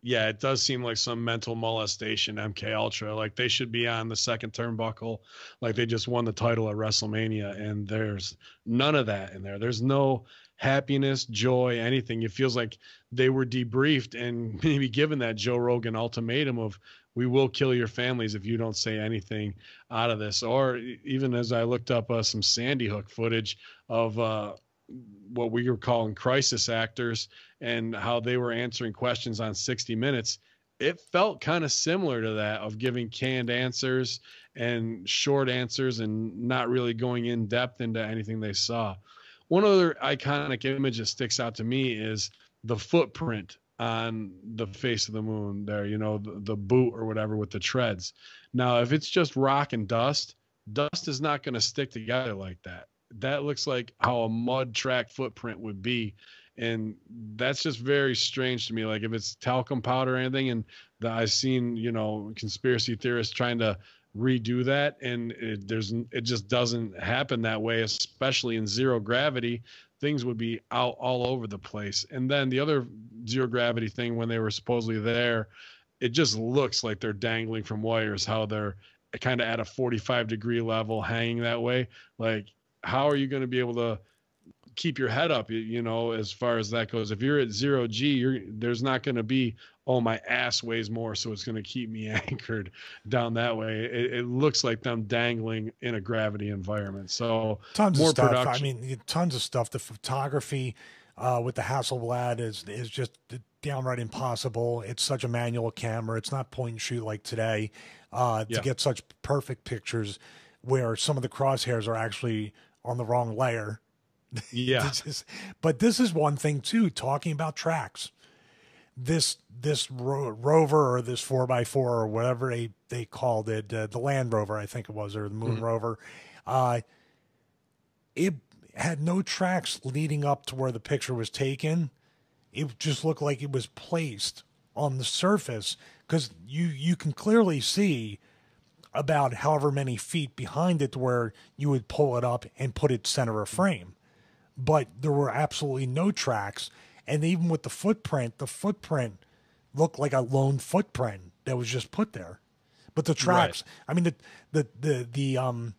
S1: Yeah, it does seem like some mental molestation, MK Ultra. Like they should be on the second turnbuckle, like they just won the title at WrestleMania, and there's none of that in there. There's no happiness, joy, anything. It feels like they were debriefed and maybe given that Joe Rogan ultimatum of, we will kill your families if you don't say anything out of this. Or even as I looked up some Sandy Hook footage of what we were calling crisis actors and how they were answering questions on 60 Minutes, it felt kind of similar to that, of giving canned answers and short answers and not really going in depth into anything they saw. One other iconic image that sticks out to me is the footprint on the face of the moon there, the boot or whatever with the treads. Now, if it's just rock and dust is not going to stick together like that. That looks like how a mud track footprint would be. And that's just very strange to me. Like if it's talcum powder or anything, and I've seen, conspiracy theorists trying to redo that, and it just doesn't happen that way, especially in zero gravity. Things would be out all over the place. And then the other zero gravity thing, when they were supposedly there, it just looks like they're dangling from wires, how they're kind of at a 45-degree level hanging that way. Like, how are you going to be able to keep your head up, as far as that goes? If you're at 0G, there's not going to be, oh, my ass weighs more, so it's going to keep me anchored down that way. It looks like them dangling in a gravity environment. So
S3: tons
S1: more
S3: of stuff.
S1: production.
S3: I mean, tons of stuff. The photography with the Hasselblad is just downright impossible. It's such a manual camera. It's not point and shoot like today to get such perfect pictures where some of the crosshairs are actually on the wrong layer.
S1: Yeah.
S3: But this is one thing too, talking about tracks. This rover, or this 4x4 or whatever they called it, the Land Rover, I think it was, or the Moon Rover, it had no tracks leading up to where the picture was taken. It just looked like it was placed on the surface, because you can clearly see about however many feet behind it to where you would pull it up and put it center of frame. But there were absolutely no tracks. And even with the footprint looked like a lone footprint that was just put there. But the tracks, right. I mean, the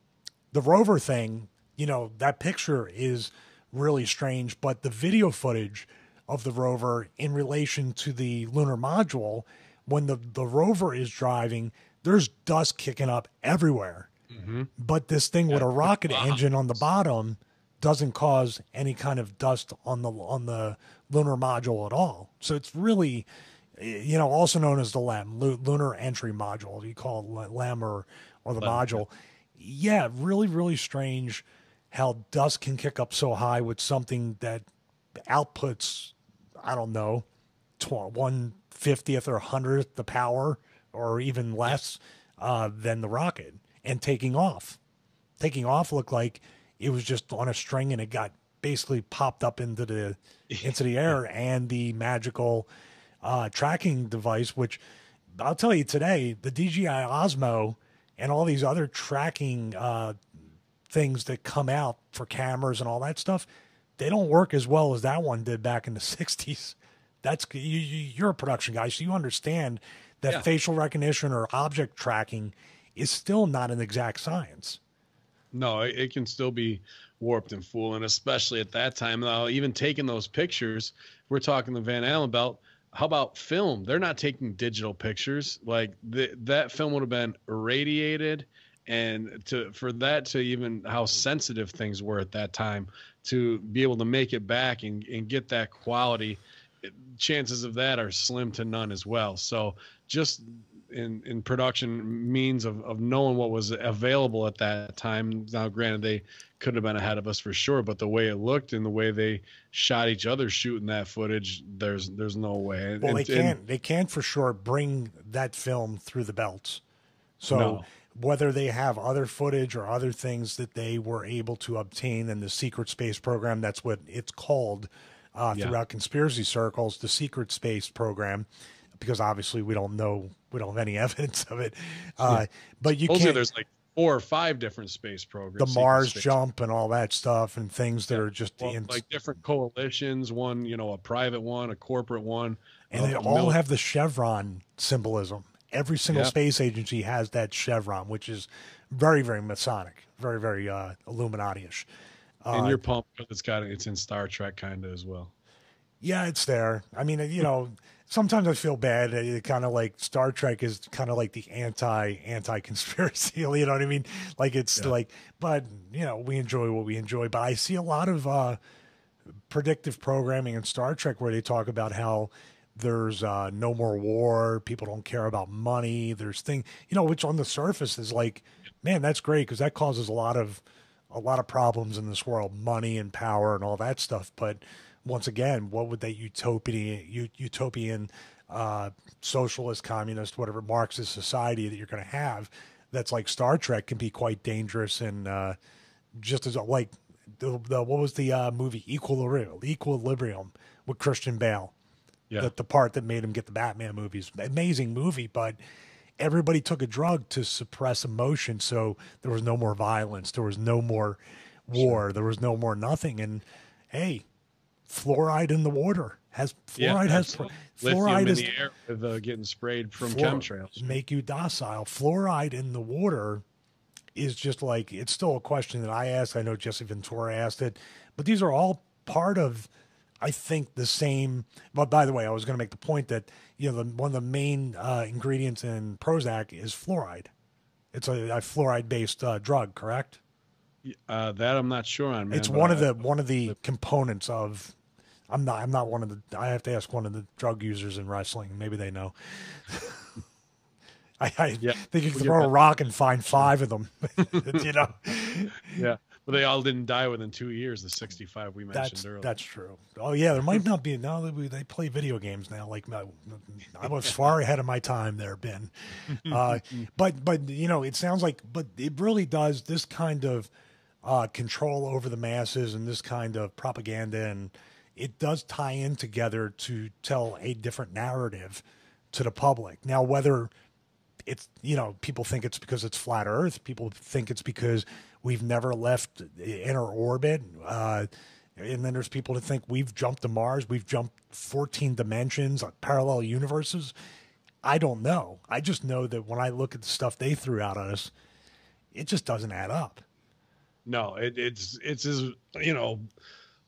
S3: rover thing, that picture is really strange, but the video footage of the rover in relation to the lunar module. When the rover is driving, there's dust kicking up everywhere.
S1: Mm-hmm.
S3: But this thing with a rocket engine on the bottom doesn't cause any kind of dust on the lunar module at all. So it's really, also known as the LEM, Lunar Entry Module. You call it LEM or the module. Yeah, really, really strange how dust can kick up so high with something that outputs, I don't know, 1/50th or 100th the power or even less than the rocket, and taking off. Taking off looked like it was just on a string and it got basically popped up into the air, and the magical tracking device, which I'll tell you today, the DJI Osmo and all these other tracking things that come out for cameras and all that stuff, they don't work as well as that one did back in the 60s. That's you're a production guy, so you understand that facial recognition or object tracking is still not an exact science.
S1: No, it can still be warped and fooling, especially at that time. Now, even taking those pictures, we're talking to Van Allen about, how about film? They're not taking digital pictures. Like that film would have been irradiated, and for that to even how sensitive things were at that time, to be able to make it back and get that quality, chances of that are slim to none as well. So just in production means of knowing what was available at that time. Now, granted, they could have been ahead of us for sure, but the way it looked and the way they shot each other shooting that footage, there's no way.
S3: Well, they can't for sure bring that film through the belts. So whether they have other footage or other things that they were able to obtain in the secret space program, that's what it's called throughout conspiracy circles, the secret space program, because obviously we don't have any evidence of it. But you can't.
S1: There's like 4 or 5 different space programs.
S3: The Mars jump and all that stuff, and things that are just
S1: like different coalitions. One, a private one, a corporate one,
S3: and they all have the chevron symbolism. Every single space agency has that chevron, which is very, very Masonic, very, very Illuminati-ish.
S1: And you're pumped because it's in Star Trek kind of as well.
S3: Yeah, it's there. I mean, sometimes I feel bad. Kind of like Star Trek is kind of like the anti-conspiracy. You know what I mean? Like it's like, but we enjoy what we enjoy. But I see a lot of predictive programming in Star Trek where they talk about how there's no more war. People don't care about money. There's which on the surface is like, man, that's great because that causes a lot of problems in this world, money and power and all that stuff. But once again, what would that utopian socialist, communist, whatever Marxist society that you're going to have that's like Star Trek can be quite dangerous, and just as like what was the movie Equilibrium with Christian Bale? Yeah, the part that made him get the Batman movies, amazing movie, but everybody took a drug to suppress emotion, so there was no more violence, there was no more war, there was no more nothing, and hey. Fluoride in the water fluoride
S1: in the air with getting sprayed from chemtrails.
S3: Make you docile. Fluoride in the water is just like, it's still a question that I asked. I know Jesse Ventura asked it, but these are all part of, I think, the same. But by the way, I was going to make the point that one of the main ingredients in Prozac is fluoride. It's a fluoride based drug, correct?
S1: That I'm not sure on. Man,
S3: it's one of the components of. I'm not one of the. I have to ask one of the drug users in wrestling. Maybe they know. I think you can throw a rock and find 5 of them.
S1: Yeah, but they all didn't die within 2 years. The 65 we mentioned earlier.
S3: That's true. Oh yeah, there might not be. Now that they play video games now, like I was far ahead of my time there, Ben. But it sounds like, but it really does this kind of control over the masses and this kind of propaganda, and it does tie in together to tell a different narrative to the public. Now, whether it's, people think it's because it's flat Earth, people think it's because we've never left inner orbit, and then there's people that think we've jumped to Mars, we've jumped 14 dimensions, parallel universes. I don't know. I just know that when I look at the stuff they threw out at us, it just doesn't add up.
S1: No, it's as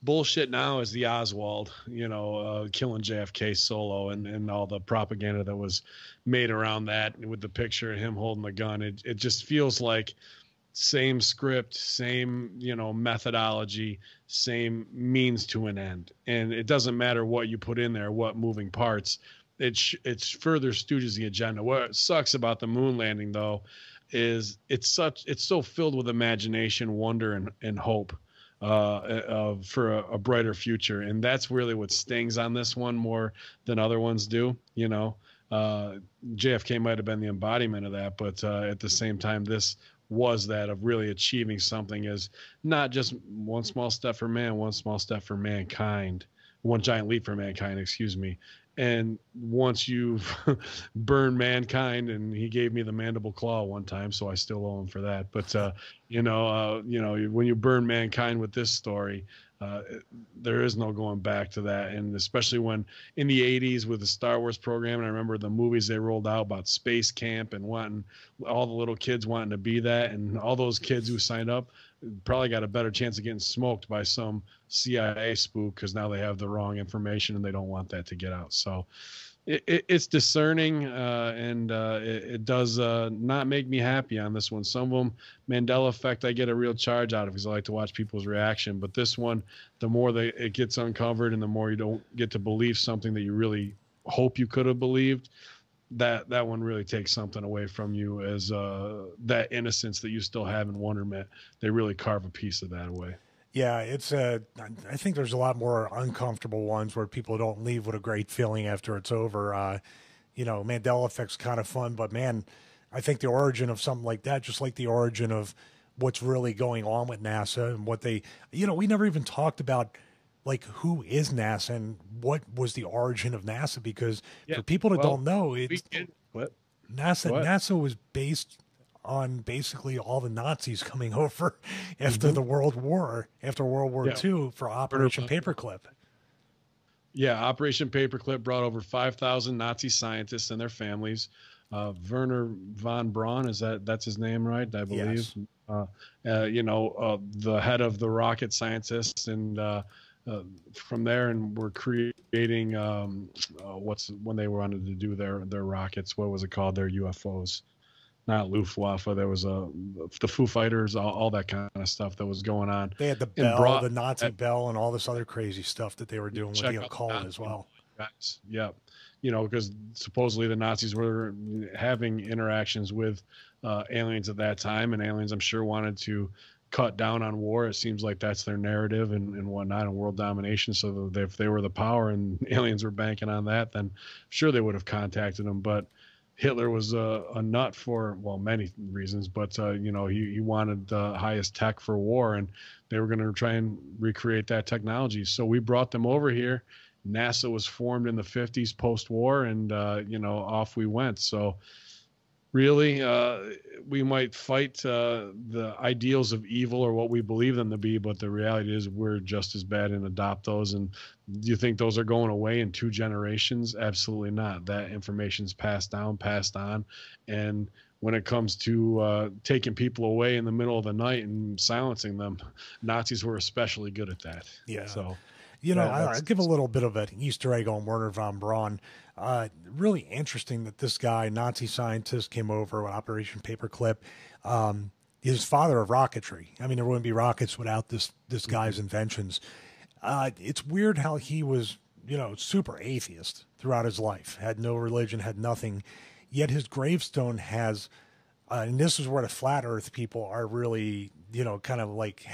S1: bullshit now is the Oswald, killing JFK solo and all the propaganda that was made around that with the picture of him holding the gun. It just feels like same script, same, methodology, same means to an end. And it doesn't matter what you put in there, what moving parts, it's further stooges the agenda. What sucks about the moon landing though, is it's so filled with imagination, wonder, and hope for a brighter future. And that's really what stings on this one more than other ones do. JFK might have been the embodiment of that, but at the same time, this was that of really achieving something as not just one small step for man, one small step for mankind, one giant leap for mankind, excuse me. And once you burn mankind, and he gave me the mandible claw one time, so I still owe him for that. But when you burn mankind with this story, there is no going back to that. And especially when in the 80s with the Star Wars program, and I remember the movies they rolled out about space camp and wanting all the little kids wanting to be that, and all those kids who signed up probably got a better chance of getting smoked by some CIA spook because now they have the wrong information and they don't want that to get out. So it's discerning, and it does not make me happy on this one. Some of them, Mandela effect, I get a real charge out of because I like to watch people's reaction. But this one, the more it gets uncovered and the more you don't get to believe something that you really hope you could have believed, that one really takes something away from you, as that innocence that you still have in wonderment. They really carve a piece of that away.
S3: Yeah, I think there's a lot more uncomfortable ones where people don't leave with a great feeling after it's over. Mandela effect's kind of fun, but man, I think the origin of something like that, just like the origin of what's really going on with NASA and what they, we never even talked about like who is NASA and what was the origin of NASA, because for people that don't know, NASA was based on basically all the Nazis coming over after the World War, after World War II, for Operation Paperclip.
S1: Yeah, Operation Paperclip brought over 5,000 Nazi scientists and their families. Werner von Braun, that's his name, right? I believe. Yes. The head of the rocket scientists, and from there, and we're creating when they wanted to do their rockets. What was it called? Their UFOs. Not Luftwaffe. There was the Foo Fighters, all that kind of stuff that was going on.
S3: They had the bell, the Nazi bell, and all this other crazy stuff that they were doing with the occult as well.
S1: Guys. Yeah, because supposedly the Nazis were having interactions with aliens at that time, and aliens, I'm sure, wanted to cut down on war. It seems like that's their narrative and whatnot, and world domination. So if they were the power and aliens were banking on that, then sure they would have contacted them. But Hitler was a nut for, many reasons, but he wanted the highest tech for war, and they were going to try and recreate that technology. So we brought them over here. NASA was formed in the 50s post-war, and off we went. So really, we might fight the ideals of evil or what we believe them to be, but the reality is we're just as bad and adopt those. And do you think those are going away in 2 generations? Absolutely not. That information's passed on. And when it comes to taking people away in the middle of the night and silencing them, Nazis were especially good at that.
S3: Yeah.
S1: So,
S3: I'll give a little bit of an Easter egg on Werner von Braun. Really interesting that this guy, Nazi scientist, came over with Operation Paperclip. He's father of rocketry. I mean, there wouldn't be rockets without this guy's inventions. It's weird how he was, super atheist throughout his life, had no religion, had nothing. Yet his gravestone has, and this is where the flat earth people are really, kind of like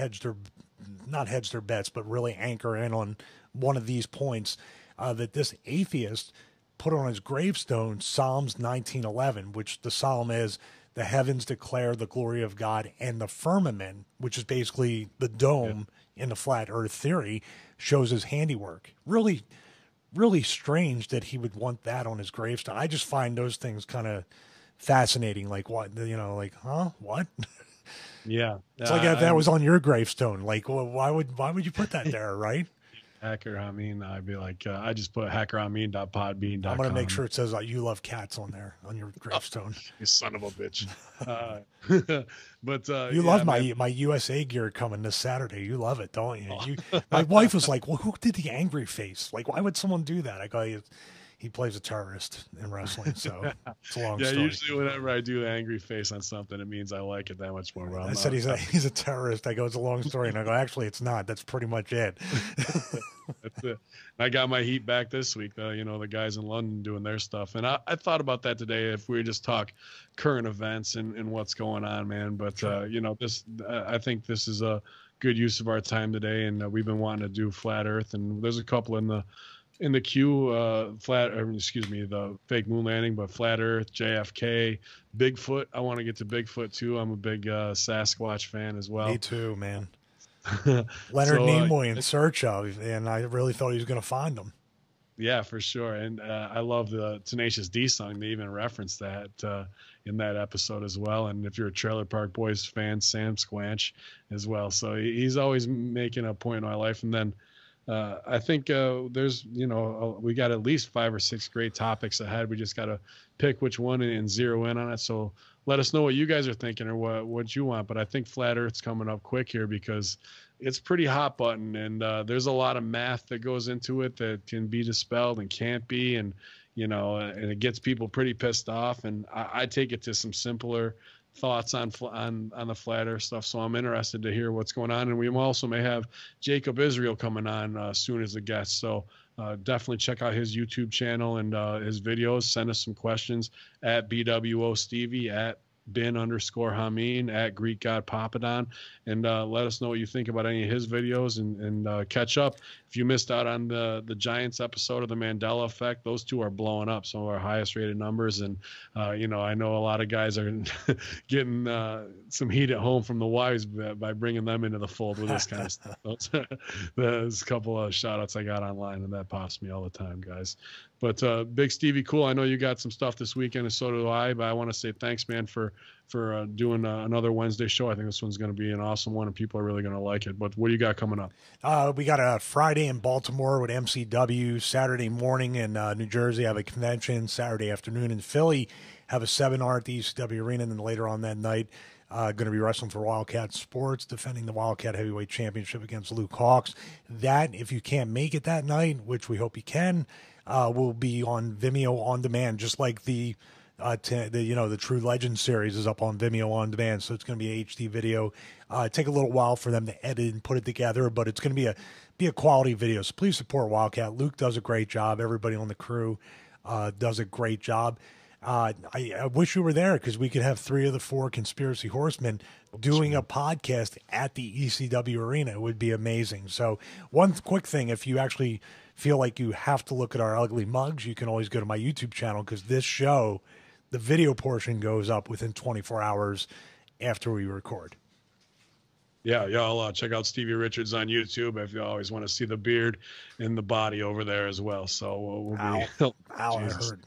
S3: not hedge their bets, but really anchor in on one of these points, that this atheist put on his gravestone Psalms 19:11, which the psalm is, "The heavens declare the glory of God, and the firmament," which is basically the dome in the flat earth theory, shows his handiwork. Really, really strange that he would want that on his gravestone. I just find those things kind of fascinating. Like what, what?
S1: Yeah.
S3: It's like if that was on your gravestone, like, well, why would you put that there, right?
S1: HACKERHAMIN, I'd be like, I just put HACKERHAMIN.podbean.com.
S3: I'm going to make sure it says you love cats on there, on your gravestone.
S1: You son of a bitch. But
S3: you love my USA gear coming this Saturday. You love it, don't you? My wife was like, well, who did the angry face? Like, why would someone do that? I go, he plays a terrorist in wrestling, so it's a long story.
S1: Usually whenever I do the angry face on something, it means I like it that much more.
S3: I said he's a terrorist. I go, it's a long story, and I go, actually, it's not. That's pretty much it.
S1: That's it. I got my heat back this week. The guys in London doing their stuff, and I thought about that today. If we just talk current events and what's going on, man. But
S3: sure.
S1: I think this is a good use of our time today, and we've been wanting to do Flat Earth, and there's a couple in the queue, the fake moon landing, but Flat Earth, JFK, Bigfoot. I want to get to Bigfoot too. I'm a big Sasquatch fan as well.
S3: Me too, man. Leonard Nimoy in search of, and I really thought he was going to find him.
S1: Yeah, for sure. And I love the Tenacious D song. They even referenced that in that episode as well. And if you're a Trailer Park Boys fan, Sam Squanch as well. So he's always making a point in my life. And then I think there's, we got at least 5 or 6 great topics ahead. We just got to pick which one and zero in on it. So let us know what you guys are thinking or what you want. But I think Flat Earth's coming up quick here because it's pretty hot button, and there's a lot of math that goes into it that can be dispelled and can't be, and and it gets people pretty pissed off. And I take it to some simpler thoughts on the Flat Earth stuff. So I'm interested to hear what's going on, and we also may have Jacob Israel coming on soon as a guest. So definitely check out his YouTube channel and his videos. Send us some questions at BWO Stevie, at bin_Hameen, at Greek God Papadon, and let us know what you think about any of his videos, and catch up. If you missed out on the Giants episode of the Mandela Effect, those two are blowing up, some of our highest rated numbers. And I know a lot of guys are getting some heat at home from the wives by bringing them into the fold with this kind of stuff. There's a couple of shout outs I got online, and that pops me all the time, guys. But Big Stevie, cool. I know you got some stuff this weekend, and so do I. But I want to say thanks, man, for doing another Wednesday show. I think this one's going to be an awesome one, and people are really going to like it. But what do you got coming up?
S3: We got a Friday in Baltimore with MCW. Saturday morning in New Jersey, have a convention. Saturday afternoon in Philly, have a seminar at the ECW Arena. And then later on that night, going to be wrestling for Wildcat Sports, defending the Wildcat Heavyweight Championship against Luke Hawks. That, if you can't make it that night, which we hope you can, will be on Vimeo on demand, just like the True Legend series is up on Vimeo on demand. So it's going to be HD video. Take a little while for them to edit and put it together, but it's going to be a quality video. So please support Wildcat. Luke does a great job. Everybody on the crew does a great job. I wish you were there because we could have 3 of the 4 Conspiracy Horsemen doing a podcast at the ECW Arena. It would be amazing. So one quick thing, if you actually feel like you have to look at our ugly mugs, you can always go to my YouTube channel, because this show, the video portion, goes up within 24 hours after we record.
S1: Yeah, y'all check out Stevie Richards on YouTube if you always want to see the beard and the body over there as well. So we'll be.
S3: I heard.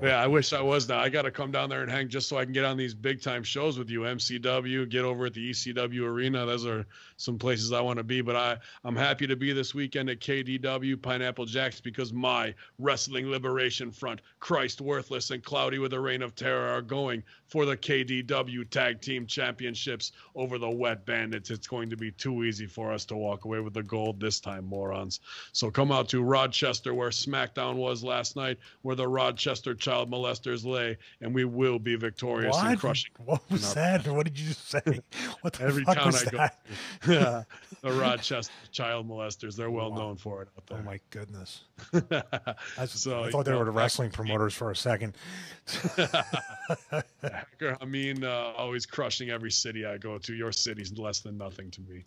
S1: Yeah, I wish I was now. I got to come down there and hang just so I can get on these big time shows with you. MCW, get over at the ECW Arena. Those are some places I want to be. But I'm happy to be this weekend at KDW, Pineapple Jacks, because my Wrestling Liberation Front, Christ Worthless and Cloudy with a Reign of Terror, are going for the KDW Tag Team Championships over the Wet Bandits. It's going to be too easy for us to walk away with the gold this time, morons. So come out to Rochester, where SmackDown was last night, where the Rochester child molesters lay, and we will be victorious in crushing.
S3: What was that? What did you just say? What the
S1: Every
S3: fuck
S1: town
S3: was
S1: I go
S3: that?
S1: to, the Rochester child molesters, they're well known for it out there.
S3: Oh my goodness. I
S1: So,
S3: thought they were the wrestling promoters for a second.
S1: HACKERHAMIN, always crushing every city I go to. Your city's less than nothing to me.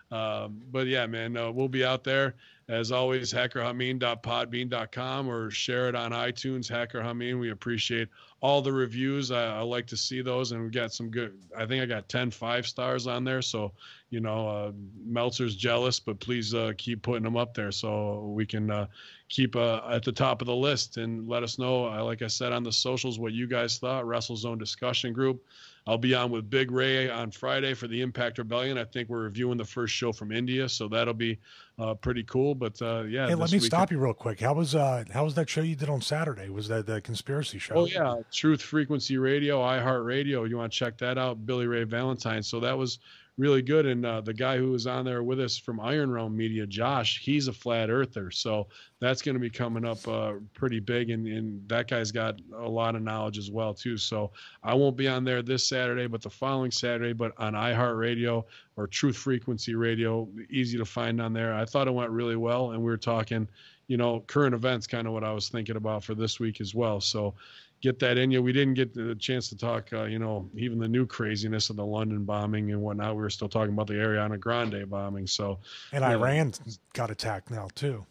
S1: But yeah, man, we'll be out there. As always, HACKERHAMIN.podbean.com, or share it on iTunes, HACKERHAMIN. We appreciate all the reviews. I like to see those, and we got some good. I think I got 10 5-stars on there. So, Meltzer's jealous, but please keep putting them up there so we can keep at the top of the list, and let us know, like I said, on the socials, what you guys thought. WrestleZone discussion group. I'll be on with Big Ray on Friday for the Impact Rebellion. I think we're reviewing the first show from India, so that'll be pretty cool. But yeah,
S3: hey, let me stop you real quick. How was that show you did on Saturday? Was that the conspiracy show?
S1: Oh yeah, Truth Frequency Radio, iHeartRadio. You want to check that out, Billy Ray Valentine. So that was really good. And the guy who was on there with us from Iron Realm Media, Josh, he's a flat earther. So that's going to be coming up pretty big. And that guy's got a lot of knowledge as well, too. So I won't be on there this Saturday, but the following Saturday, but on iHeartRadio or Truth Frequency Radio, easy to find on there. I thought it went really well. And we were talking, current events, kind of what I was thinking about for this week as well. So get that in you. We didn't get the chance to talk, even the new craziness of the London bombing and whatnot. We were still talking about the Ariana Grande bombing. So,
S3: and Iran got attacked now too.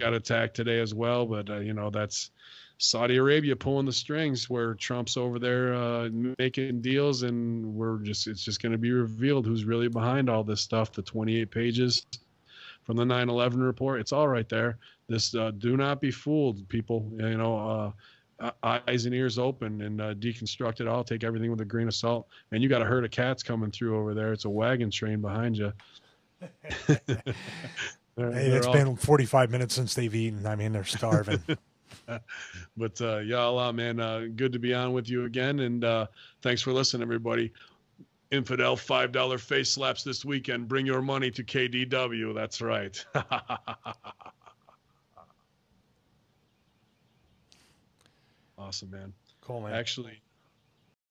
S1: Got attacked today as well. But, that's Saudi Arabia pulling the strings where Trump's over there making deals. And it's just going to be revealed who's really behind all this stuff. The 28 pages from the 9/11 report. It's all right there. This do not be fooled, people. Eyes and ears open and deconstruct it all. Take everything with a grain of salt. And you got a herd of cats coming through over there. It's a wagon train behind you.
S3: It's been 45 minutes since they've eaten. I mean, they're starving.
S1: But y'all, man, good to be on with you again. And thanks for listening, everybody. Infidel $5 face slaps this weekend. Bring your money to KDW. That's right. Awesome, man.
S3: Cool, man.
S1: Actually,